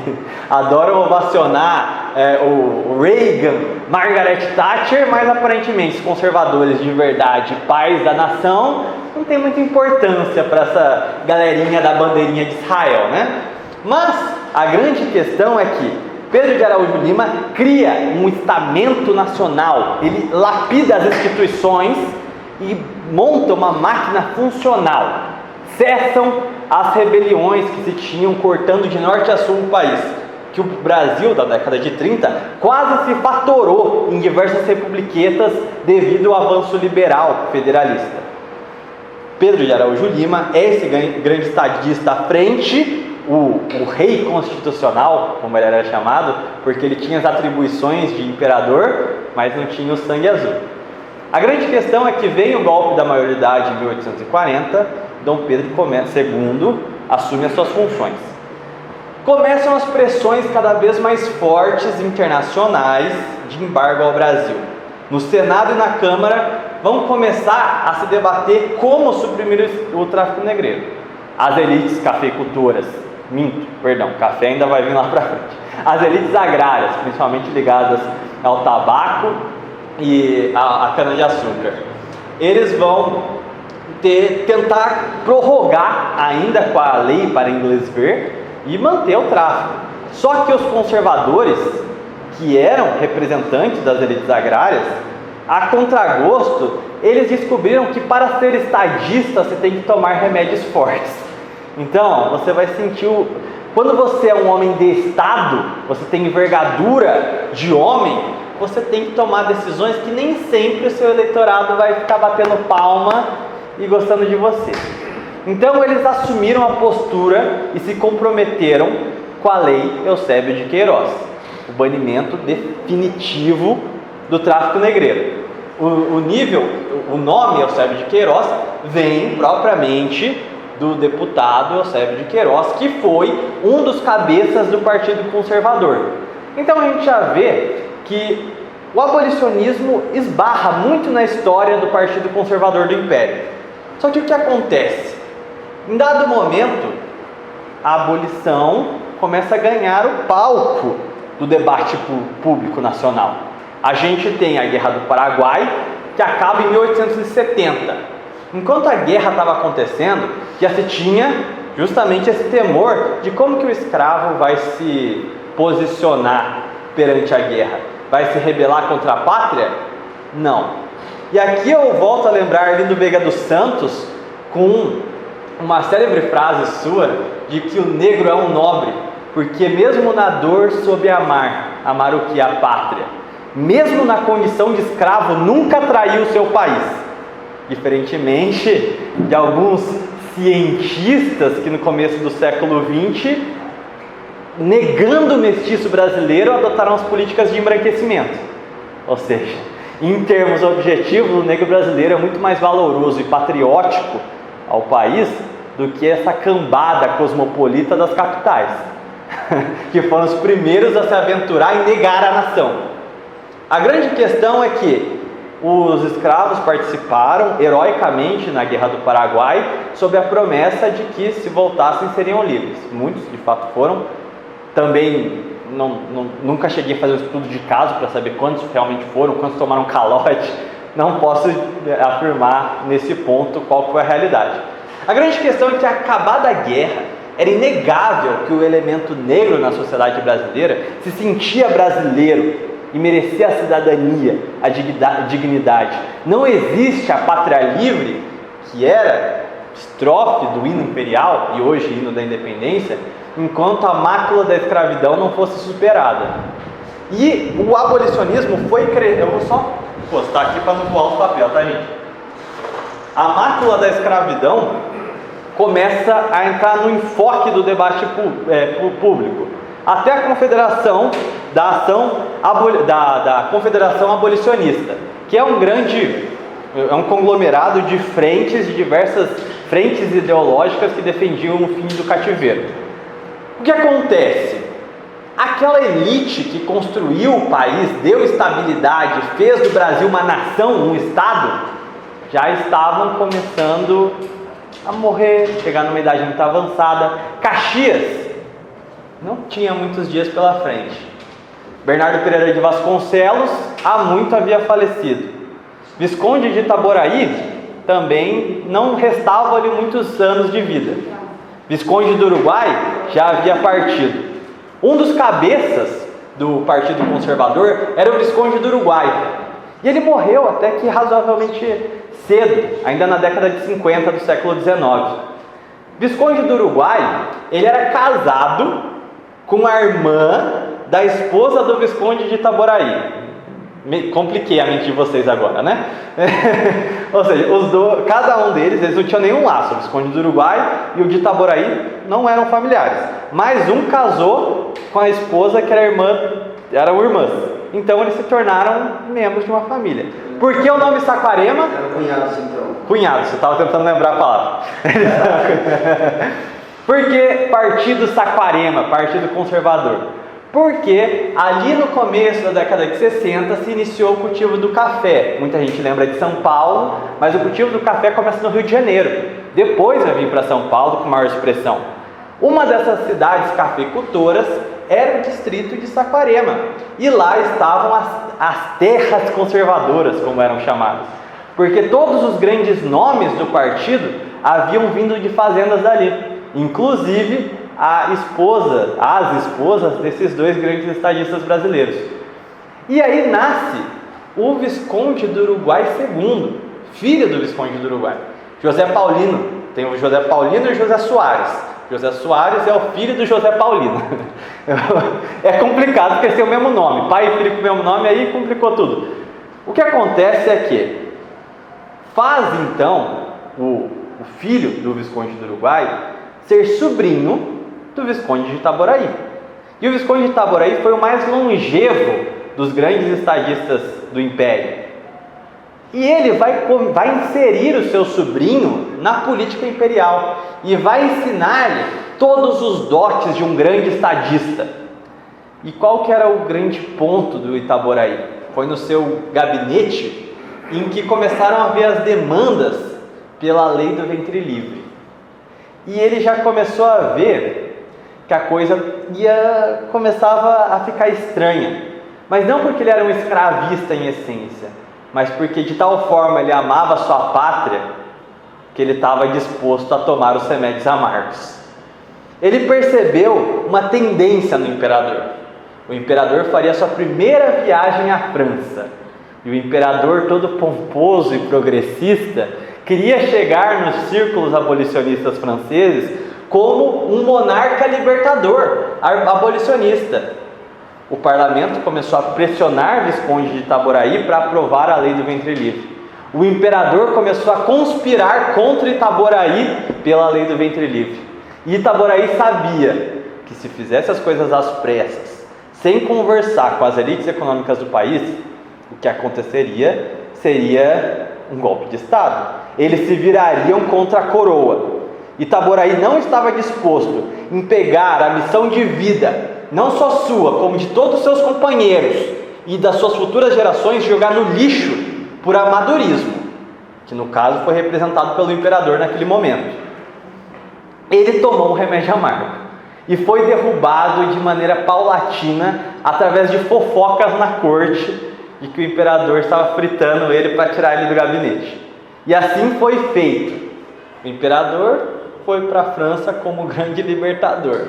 Adoram ovacionar o Reagan, Margaret Thatcher, mas aparentemente os conservadores de verdade, pais da nação, não tem muita importância para essa galerinha da bandeirinha de Israel, né? Mas a grande questão é que Pedro de Araújo Lima cria um estamento nacional, ele lapida as instituições e monta uma máquina funcional. Cessam as rebeliões que se tinham cortando de norte a sul o país, que o Brasil da década de 30 quase se fatorou em diversas republiquetas devido ao avanço liberal federalista. Pedro de Araújo Lima é esse grande estadista à frente, o rei constitucional, como ele era chamado, porque ele tinha as atribuições de imperador, mas não tinha o sangue azul. A grande questão é que vem o golpe da maioridade em 1840, Dom Pedro II assume as suas funções. Começam as pressões cada vez mais fortes internacionais de embargo ao Brasil. No Senado e na Câmara vão começar a se debater como suprimir o tráfico negreiro. As elites cafeicultoras, café ainda vai vir lá para frente. As elites agrárias, principalmente ligadas ao tabaco e a cana-de-açúcar, eles vão tentar prorrogar ainda com a lei para inglês ver e manter o tráfico. Só que os conservadores, que eram representantes das elites agrárias, a contragosto, eles descobriram que para ser estadista você tem que tomar remédios fortes. Então, você vai sentir quando você é um homem de Estado, você tem envergadura de homem, você tem que tomar decisões que nem sempre o seu eleitorado vai ficar batendo palma e gostando de você. Então eles assumiram a postura e se comprometeram com a lei Eusébio de Queiroz, o banimento definitivo do tráfico negreiro. O nome Eusébio de Queiroz vem propriamente do deputado Eusébio de Queiroz, que foi um dos cabeças do Partido Conservador. Então a gente já vê que o abolicionismo esbarra muito na história do Partido Conservador do Império. Só que o que acontece? Em dado momento, a abolição começa a ganhar o palco do debate público nacional. A gente tem a Guerra do Paraguai, que acaba em 1870. Enquanto a guerra estava acontecendo, já se tinha justamente esse temor de como que o escravo vai se posicionar perante a guerra. Vai se rebelar contra a pátria? Não. E aqui eu volto a lembrar Arlindo Veiga dos Santos com uma célebre frase sua de que o negro é um nobre, porque mesmo na dor soube amar o que é a pátria. Mesmo na condição de escravo, nunca traiu o seu país. Diferentemente de alguns cientistas que no começo do século XX, negando o mestiço brasileiro, adotaram as políticas de embranquecimento. Ou seja, em termos objetivos, o negro brasileiro é muito mais valoroso e patriótico ao país do que essa cambada cosmopolita das capitais, que foram os primeiros a se aventurar e negar a nação. A grande questão é que os escravos participaram heroicamente na Guerra do Paraguai sob a promessa de que, se voltassem, seriam livres. Muitos, de fato, foram. Também nunca cheguei a fazer um estudo de caso para saber quantos realmente foram, quantos tomaram calote. Não posso afirmar nesse ponto qual foi a realidade. A grande questão é que, acabada a guerra, era inegável que o elemento negro na sociedade brasileira se sentia brasileiro e merecia a cidadania, a dignidade. Não existe a pátria livre, que era estrofe do hino imperial e hoje hino da independência, enquanto a mácula da escravidão não fosse superada. E o abolicionismo foi crescer. Eu vou só postar aqui para não voar o papel, tá, gente? A mácula da escravidão começa a entrar no enfoque do debate público. Até a Confederação da Confederação Abolicionista, que é um conglomerado de frentes, de diversas frentes ideológicas que defendiam o fim do cativeiro. O que acontece? Aquela elite que construiu o país, deu estabilidade, fez do Brasil uma nação, um estado, já estavam começando a morrer, chegar numa idade muito avançada. Caxias não tinha muitos dias pela frente. Bernardo Pereira de Vasconcelos há muito havia falecido. Visconde de Itaboraí também não restavam-lhe muitos anos de vida. Visconde do Uruguai já havia partido. Um dos cabeças do Partido Conservador era o Visconde do Uruguai. E ele morreu até que razoavelmente cedo, ainda na década de 50 do século XIX. Visconde do Uruguai, ele era casado com a irmã da esposa do Visconde de Itaboraí. Compliquei a mente de vocês agora, né? Ou seja, cada um deles, eles não tinham nenhum laço. O Visconde do Uruguai e o de Itaboraí não eram familiares. Mas um casou com a esposa que eram irmãs. Então eles se tornaram membros de uma família. Por que o nome Saquarema? Eram cunhados, então. Cunhados, você estava tentando lembrar a palavra. Por que Partido Saquarema, Partido Conservador? Porque ali no começo da década de 60 se iniciou o cultivo do café. Muita gente lembra de São Paulo, mas o cultivo do café começa no Rio de Janeiro. Depois vai vir para São Paulo com maior expressão. Uma dessas cidades cafeicultoras era o distrito de Saquarema. E lá estavam as terras conservadoras, como eram chamadas. Porque todos os grandes nomes do partido haviam vindo de fazendas dali. Inclusive as esposas desses dois grandes estadistas brasileiros. E aí nasce o Visconde do Uruguai II, filho do Visconde do Uruguai, José Paulino. Tem o José Paulino e o José Soares. José Soares é o filho do José Paulino. É complicado porque eles têm o mesmo nome, pai e filho com o mesmo nome, aí complicou tudo. O que acontece é que faz então o filho do Visconde do Uruguai ser sobrinho do Visconde de Itaboraí. E o Visconde de Itaboraí foi o mais longevo dos grandes estadistas do Império. E ele vai inserir o seu sobrinho na política imperial e vai ensinar-lhe todos os dotes de um grande estadista. E qual que era o grande ponto do Itaboraí? Foi no seu gabinete em que começaram a haver as demandas pela lei do ventre livre. e ele já começou a ver que a coisa começava a ficar estranha. Mas não porque ele era um escravista em essência, mas porque de tal forma ele amava sua pátria, que ele estava disposto a tomar os remédios amargos. Ele percebeu uma tendência no imperador. O imperador faria sua primeira viagem à França, e o imperador, todo pomposo e progressista, queria chegar nos círculos abolicionistas franceses como um monarca libertador, abolicionista. O parlamento começou a pressionar o Visconde de Itaboraí para aprovar a lei do ventre livre. O imperador começou a conspirar contra Itaboraí pela lei do ventre livre. E Itaboraí sabia que se fizesse as coisas às pressas, sem conversar com as elites econômicas do país, o que aconteceria seria um golpe de Estado. Eles se virariam contra a coroa. Itaboraí não estava disposto em pegar a missão de vida, não só sua, como de todos os seus companheiros e das suas futuras gerações, jogar no lixo por amadorismo, que no caso foi representado pelo imperador naquele momento. Ele tomou um remédio amargo e foi derrubado de maneira paulatina através de fofocas na corte de que o imperador estava fritando ele para tirar ele do gabinete. E assim foi feito. O imperador foi para a França como grande libertador.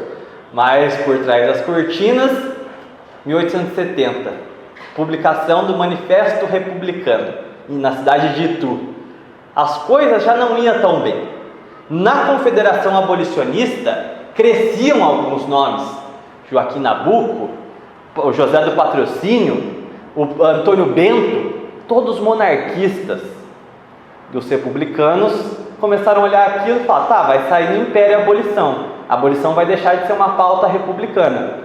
Mas por trás das cortinas, 1870, publicação do Manifesto Republicano, na cidade de Itu. As coisas já não iam tão bem. Na Confederação Abolicionista, cresciam alguns nomes. Joaquim Nabuco, o José do Patrocínio, o Antônio Bento, todos monarquistas. Dos republicanos começaram a olhar aquilo e falar, vai sair do Império a abolição. A abolição vai deixar de ser uma pauta republicana.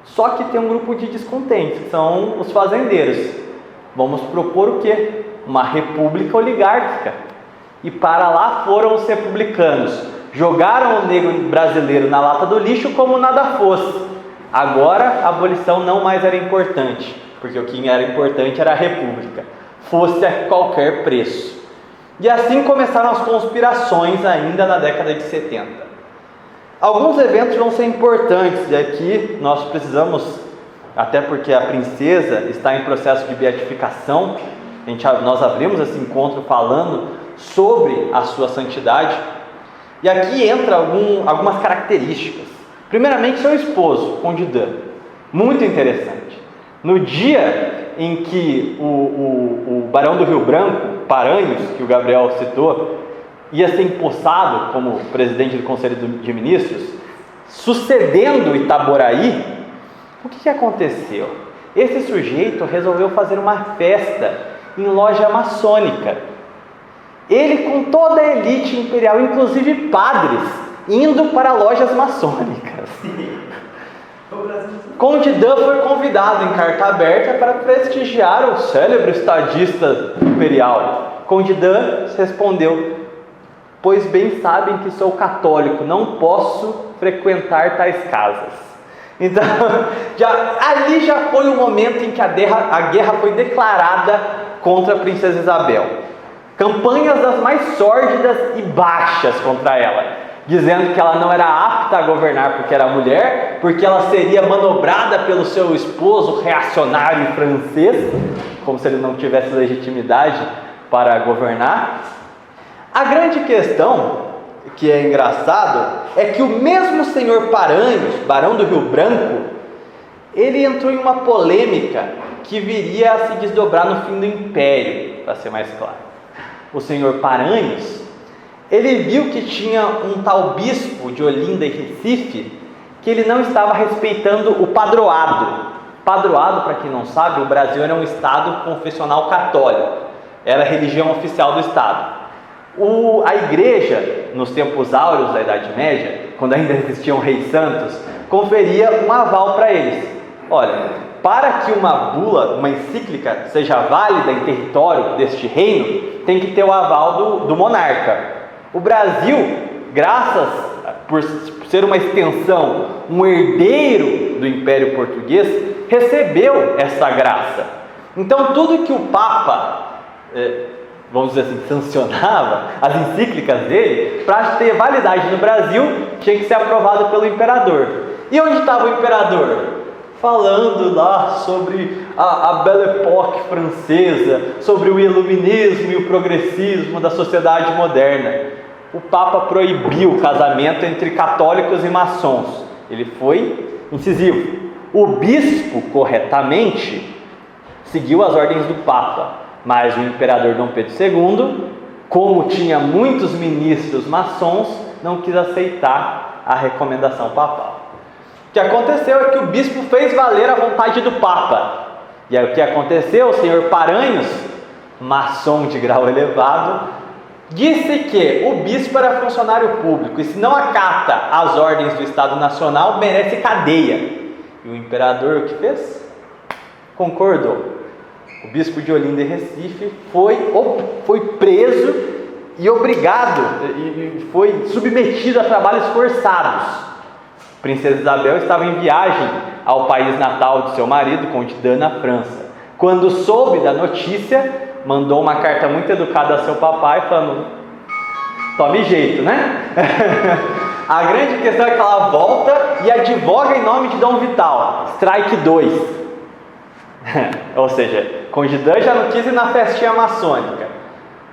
Só que tem um grupo de descontentes, que são os fazendeiros. Vamos propor o quê? Uma república oligárquica. E para lá foram os republicanos. Jogaram o negro brasileiro na lata do lixo como nada fosse. Agora a abolição não mais era importante, porque o que era importante era a república, fosse a qualquer preço. E assim começaram as conspirações ainda na década de 70. Alguns eventos vão ser importantes, e aqui nós precisamos, até porque a princesa está em processo de beatificação, nós abrimos esse encontro falando sobre a sua santidade, e aqui entra algumas características. Primeiramente, seu esposo, Conde Dan, muito interessante. No dia em que o Barão do Rio Branco, Paranhos, que o Gabriel citou, ia ser empossado como presidente do Conselho de Ministros, sucedendo Itaboraí, o que aconteceu? Esse sujeito resolveu fazer uma festa em loja maçônica. Ele com toda a elite imperial, inclusive padres, indo para lojas maçônicas. Conde Dan foi convidado em carta aberta para prestigiar o célebre estadista imperial. Conde Dan respondeu: pois bem sabem que sou católico, não posso frequentar tais casas. Então, ali já foi o momento em que a guerra foi declarada contra a princesa Isabel. Campanhas das mais sórdidas e baixas contra ela, dizendo que ela não era apta a governar porque era mulher, porque ela seria manobrada pelo seu esposo reacionário francês, como se ele não tivesse legitimidade para governar. A grande questão, que é engraçado, é que o mesmo senhor Paranhos, Barão do Rio Branco, ele entrou em uma polêmica que viria a se desdobrar no fim do Império, para ser mais claro. O senhor Paranhos, ele viu que tinha um tal bispo de Olinda e Recife, que ele não estava respeitando o padroado. Padroado, para quem não sabe, o Brasil era um estado confessional católico, era a religião oficial do estado. A igreja, nos tempos áureos da Idade Média, quando ainda existiam reis santos, conferia um aval para eles. Olha, para que uma bula, uma encíclica, seja válida em território deste reino, tem que ter o aval do monarca. O Brasil, graças por ser uma extensão, um herdeiro do Império Português, recebeu essa graça. Então tudo que o Papa vamos dizer assim, sancionava as encíclicas dele, para ter validade no Brasil, tinha que ser aprovado pelo imperador. E onde estava o imperador? Falando lá sobre a Belle Époque francesa, sobre o iluminismo e o progressismo da sociedade moderna. O Papa proibiu o casamento entre católicos e maçons. Ele foi incisivo. O bispo, corretamente, seguiu as ordens do Papa, mas o imperador Dom Pedro II, como tinha muitos ministros maçons, não quis aceitar a recomendação papal. O que aconteceu é que o bispo fez valer a vontade do Papa. E aí o que aconteceu? O senhor Paranhos, maçom de grau elevado, disse que o bispo era funcionário público e se não acata as ordens do Estado Nacional, merece cadeia. E o imperador o que fez? Concordou. O bispo de Olinda e Recife foi preso e obrigado, e foi submetido a trabalhos forçados. Princesa Isabel estava em viagem ao país natal de seu marido, Conde d'Eu, na França. Quando soube da notícia, mandou uma carta muito educada a seu papai, falando: tome jeito, né? A grande questão é que ela volta e advoga em nome de Dom Vital, strike 2. Ou seja, Conde d'Eu já não quis ir na festinha maçônica.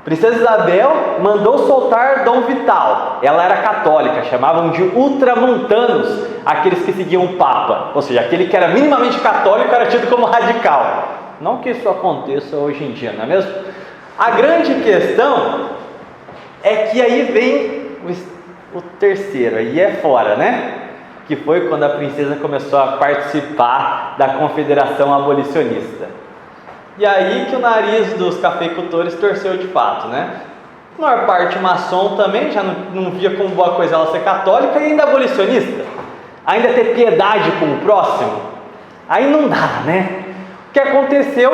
Princesa Isabel mandou soltar Dom Vital. Ela era católica, chamavam de ultramontanos aqueles que seguiam o Papa. Ou seja, aquele que era minimamente católico era tido como radical. Não que isso aconteça hoje em dia, não é mesmo? A grande questão é que aí vem o terceiro, aí é fora, né? Que foi quando a princesa começou a participar da Confederação Abolicionista. E aí que o nariz dos cafeicultores torceu de fato, né? A maior parte maçom também já não via como boa coisa ela ser católica e ainda abolicionista. Ainda ter piedade com o próximo. Aí não dá, né? O que aconteceu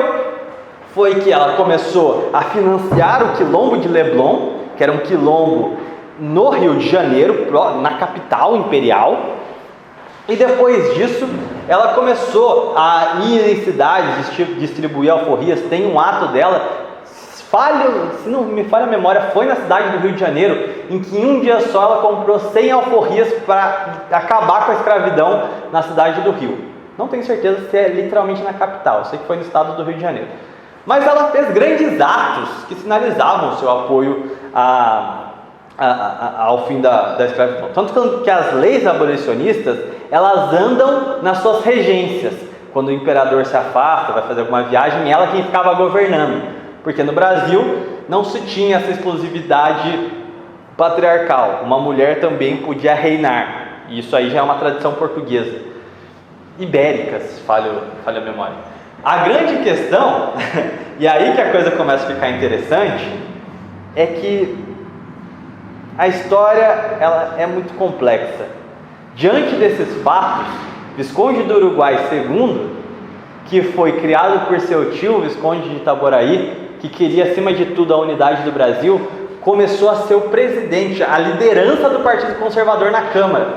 foi que ela começou a financiar o quilombo de Leblon, que era um quilombo no Rio de Janeiro, na capital imperial. E depois disso, ela começou a ir em cidades, distribuir alforrias. Tem um ato dela, se não me falha a memória, foi na cidade do Rio de Janeiro, em que em um dia só ela comprou 100 alforrias para acabar com a escravidão na cidade do Rio. Não tenho certeza se é literalmente na capital, eu sei que foi no estado do Rio de Janeiro. Mas ela fez grandes atos que sinalizavam o seu apoio ao fim da escravidão. Tanto que as leis abolicionistas, elas andam nas suas regências. Quando o imperador se afasta, vai fazer alguma viagem, ela quem ficava governando. Porque no Brasil não se tinha essa exclusividade patriarcal. Uma mulher também podia reinar. E isso aí já é uma tradição portuguesa. Ibéricas, falha a memória. A grande questão, e aí que a coisa começa a ficar interessante, é que a história ela é muito complexa. Diante desses fatos, Visconde do Uruguai II, que foi criado por seu tio, Visconde de Itaboraí, que queria acima de tudo a unidade do Brasil, começou a ser o presidente, a liderança do Partido Conservador na Câmara.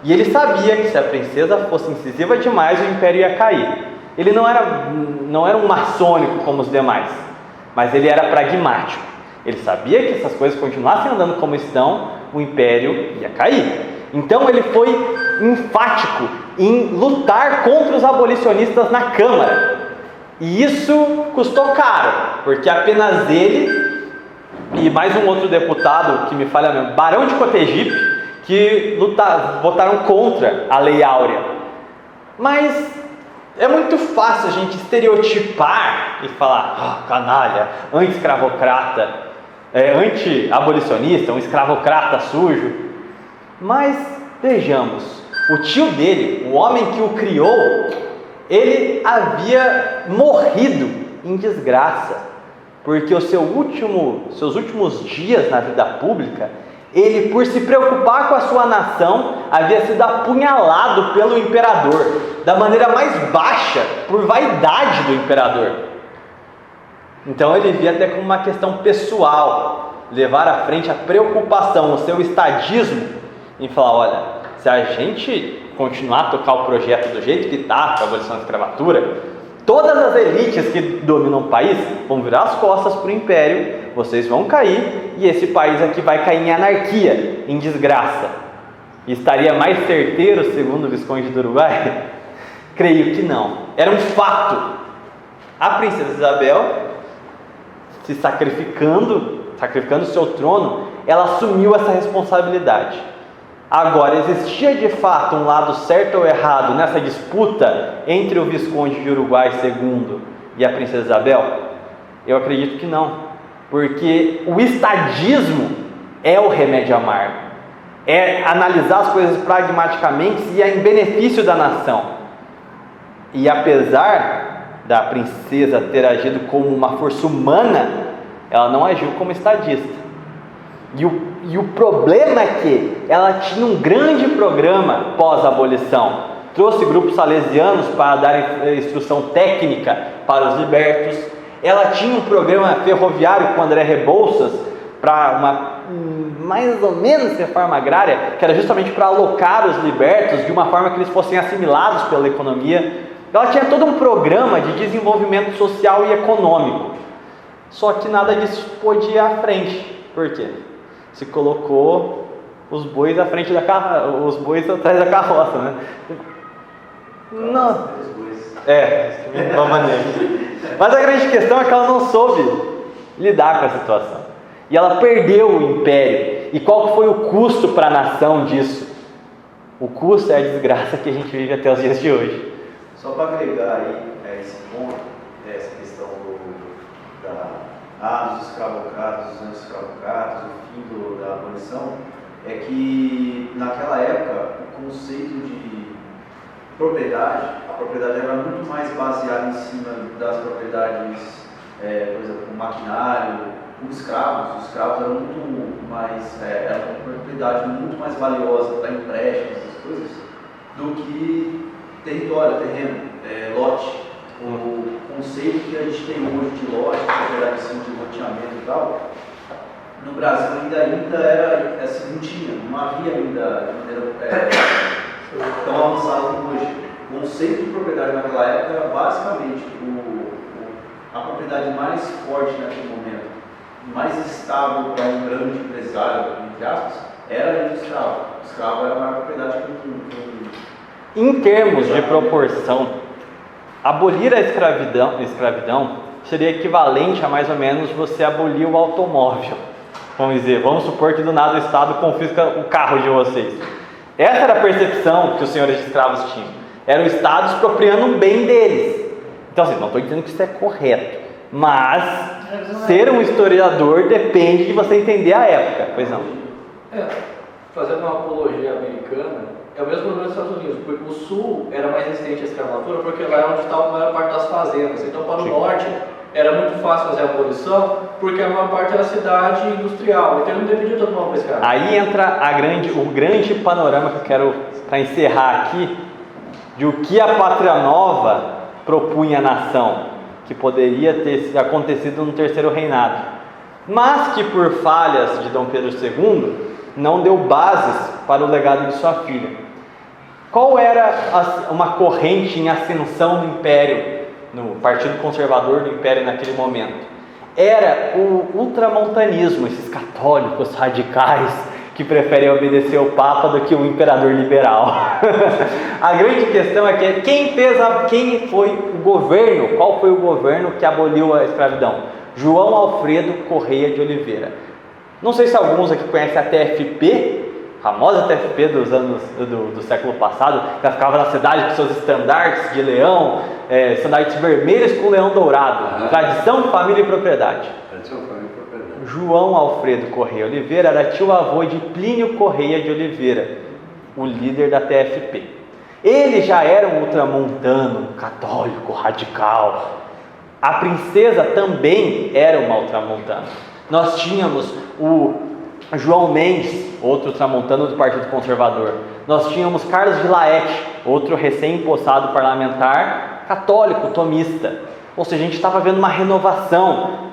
E ele sabia que se a princesa fosse incisiva demais, o império ia cair. Ele não era um maçônico como os demais, mas ele era pragmático. Ele sabia que se essas coisas continuassem andando como estão, o império ia cair. Então ele foi enfático em lutar contra os abolicionistas na Câmara. E isso custou caro, porque apenas ele e mais um outro deputado, que me falha mesmo, Barão de Cotegipe, que votaram contra a Lei Áurea. Mas é muito fácil a gente estereotipar e falar: canalha, anti-escravocrata, anti-abolicionista, um escravocrata sujo. Mas vejamos, o tio dele, o homem que o criou, ele havia morrido em desgraça, porque seus últimos dias na vida pública, ele, por se preocupar com a sua nação, havia sido apunhalado pelo imperador, da maneira mais baixa, por vaidade do imperador. Então ele via até como uma questão pessoal, levar à frente a preocupação, o seu estadismo, em falar: olha, se a gente continuar a tocar o projeto do jeito que está, para a abolição da escravatura, Todas as elites que dominam o país vão virar as costas para o império, vocês vão cair e esse país aqui vai cair em anarquia, em desgraça. E estaria mais certeiro, segundo o Visconde do Uruguai? Creio que não. Era um fato. A princesa Isabel, se sacrificando seu trono, ela assumiu essa responsabilidade. Agora, existia de fato um lado certo ou errado nessa disputa entre o Visconde de Uruguai II e a princesa Isabel? Eu acredito que não, porque o estadismo é o remédio amargo, é analisar as coisas pragmaticamente e é em benefício da nação. E apesar da princesa ter agido como uma força humana, ela não agiu como estadista. E o problema é que ela tinha um grande programa pós-abolição. Trouxe grupos salesianos para dar instrução técnica para os libertos. Ela tinha um programa ferroviário com André Rebouças para uma mais ou menos reforma agrária, que era justamente para alocar os libertos de uma forma que eles fossem assimilados pela economia. Ela tinha todo um programa de desenvolvimento social e econômico. Só que nada disso podia ir à frente. Por quê? Se colocou os bois à frente da os bois atrás da carroça, né? Não. De uma maneira. Mas a grande questão é que ela não soube lidar com a situação. E ela perdeu o império. E qual foi o custo para a nação disso? O custo é a desgraça que a gente vive até os dias de hoje. Só para agregar aí esse ponto, essa questão dos escravocratas, dos anti-escravocratas, o fim da abolição, é que naquela época o conceito de propriedade, a propriedade era muito mais baseada em cima das propriedades, por exemplo, o maquinário, os escravos eram muito mais, era uma propriedade muito mais valiosa para empréstimos, essas coisas, do que território, terreno, lote. O conceito que a gente tem hoje de lote, propriedade de loteamento e tal, no Brasil ainda era assim, não havia ainda de maneira tão avançada como hoje. O conceito de propriedade naquela época era basicamente a propriedade mais forte naquele momento, mais estável para um grande empresário, entre aspas, era o escravo. O escravo era a maior propriedade que Em termos de proporção, abolir a escravidão seria equivalente a mais ou menos você abolir o automóvel. Vamos supor que do nada o Estado confisca o carro de vocês. Essa era a percepção que os senhores de escravos tinham. Era o Estado expropriando um bem deles. Então assim, não estou dizendo que isso é correto, mas ser um historiador depende de você entender a época. Pois não. Fazendo uma apologia americana, é o mesmo problema nos Estados Unidos, porque o sul era mais resistente à escravatura, porque lá é onde estava a maior parte das fazendas. Então, para o norte, era muito fácil fazer a abolição, porque a maior parte era cidade industrial, então ele não dependia todo mundo para escravo. Aí entra o grande panorama que eu quero, para encerrar aqui, de o que a Pátria Nova propunha à nação, que poderia ter acontecido no terceiro reinado, mas que por falhas de Dom Pedro II, não deu bases para o legado de sua filha. Qual era uma corrente em ascensão do Império, no Partido Conservador do Império naquele momento? Era o ultramontanismo, esses católicos radicais que preferem obedecer ao Papa do que o imperador liberal. A grande questão é que quem foi o governo, qual foi o governo que aboliu a escravidão? João Alfredo Correia de Oliveira. Não sei se alguns aqui conhecem a TFP, a famosa TFP dos anos do século passado, que ela ficava na cidade com seus estandartes de leão, estandartes vermelhos com leão dourado, tradição, família e propriedade. João Alfredo Correia Oliveira era tio-avô de Plínio Correia de Oliveira, o líder da TFP. Ele já era um ultramontano, católico, radical. A princesa também era uma ultramontana. Nós tínhamos o João Mendes, outro ultramontano do Partido Conservador. Nós tínhamos Carlos de Laet, outro recém-impossado parlamentar, católico, tomista. Ou seja, a gente estava vendo uma renovação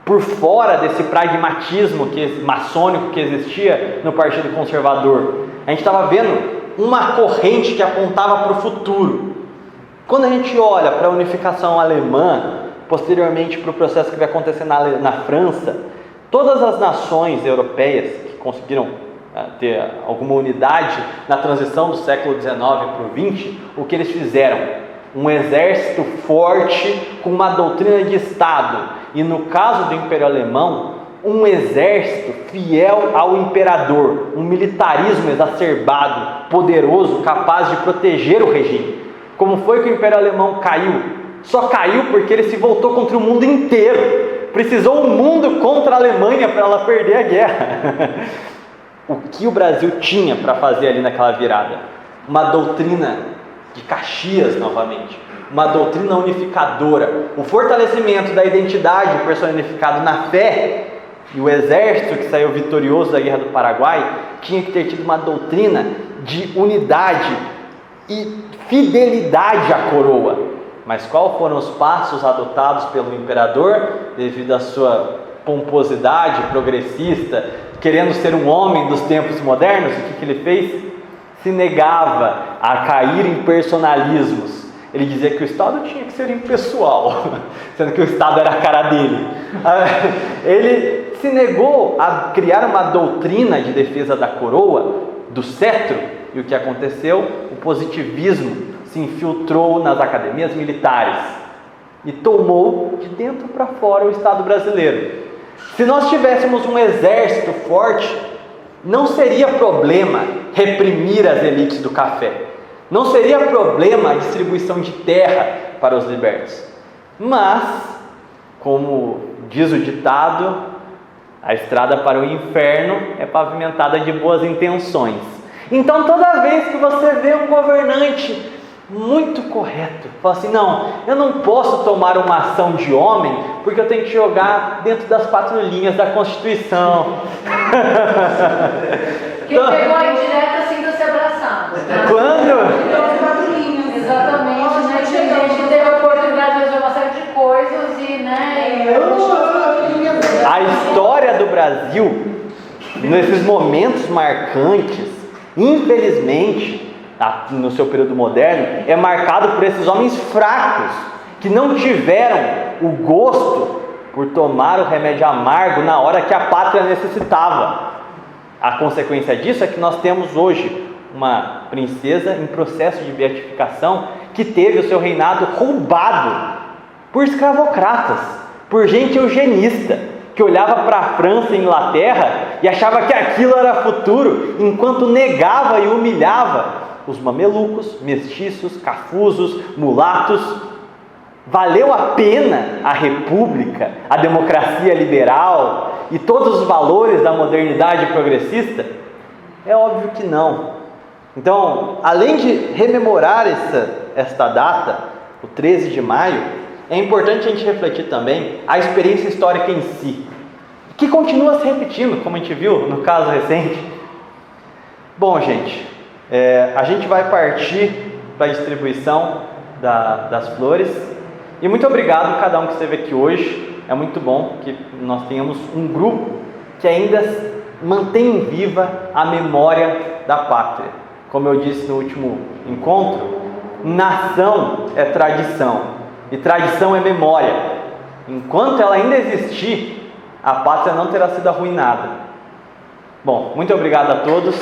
por fora desse pragmatismo maçônico que existia no Partido Conservador. A gente estava vendo uma corrente que apontava para o futuro. Quando a gente olha para a unificação alemã, posteriormente para o processo que vai acontecer na França, todas as nações europeias que conseguiram ter alguma unidade na transição do século XIX para o XX, o que eles fizeram? Um exército forte com uma doutrina de Estado, e no caso do Império Alemão, um exército fiel ao imperador, um militarismo exacerbado, poderoso, capaz de proteger o regime. Como foi que o Império Alemão caiu? Só caiu porque ele se voltou contra o mundo inteiro. Precisou o mundo contra a Alemanha para ela perder a guerra. O que o Brasil tinha para fazer ali naquela virada? Uma doutrina de Caxias novamente, uma doutrina unificadora, o fortalecimento da identidade personificado na fé, e o exército que saiu vitorioso da Guerra do Paraguai tinha que ter tido uma doutrina de unidade e fidelidade à coroa. Mas quais foram os passos adotados pelo imperador devido à sua pomposidade progressista, querendo ser um homem dos tempos modernos? O que ele fez? Se negava a cair em personalismos. Ele dizia que o Estado tinha que ser impessoal, sendo que o Estado era a cara dele. Ele se negou a criar uma doutrina de defesa da coroa, do cetro, e o que aconteceu? O positivismo se infiltrou nas academias militares e tomou de dentro para fora o Estado brasileiro. Se nós tivéssemos um exército forte, não seria problema reprimir as elites do café, não seria problema a distribuição de terra para os libertos. Mas, como diz o ditado, a estrada para o inferno é pavimentada de boas intenções. Então, toda vez que você vê um governante muito correto, fala assim: não, eu não posso tomar uma ação de homem porque eu tenho que jogar dentro das 4 linhas da Constituição. Quem pegou a indireta assim de se abraçar. Quando? Exatamente, né? Tem gente que teve a oportunidade de fazer uma série de coisas e, A história do Brasil, nesses momentos marcantes, infelizmente, no seu período moderno, é marcado por esses homens fracos, que não tiveram o gosto por tomar o remédio amargo na hora que a pátria necessitava. A consequência disso é que nós temos hoje uma princesa em processo de beatificação que teve o seu reinado roubado por escravocratas, por gente eugenista, que olhava para a França e Inglaterra e achava que aquilo era futuro, enquanto negava e humilhava os mamelucos, mestiços, cafusos, mulatos. Valeu a pena a república, a democracia liberal e todos os valores da modernidade progressista? É óbvio que não. Então, além de rememorar esta data, o 13 de maio, é importante a gente refletir também a experiência histórica em si, que continua se repetindo, como a gente viu no caso recente. Bom, gente, a gente vai partir para a distribuição das flores. E muito obrigado a cada um que esteve aqui hoje. É muito bom que nós tenhamos um grupo que ainda mantém viva a memória da pátria. Como eu disse no último encontro, nação é tradição e tradição é memória. Enquanto ela ainda existir, a pátria não terá sido arruinada. Bom, muito obrigado a todos.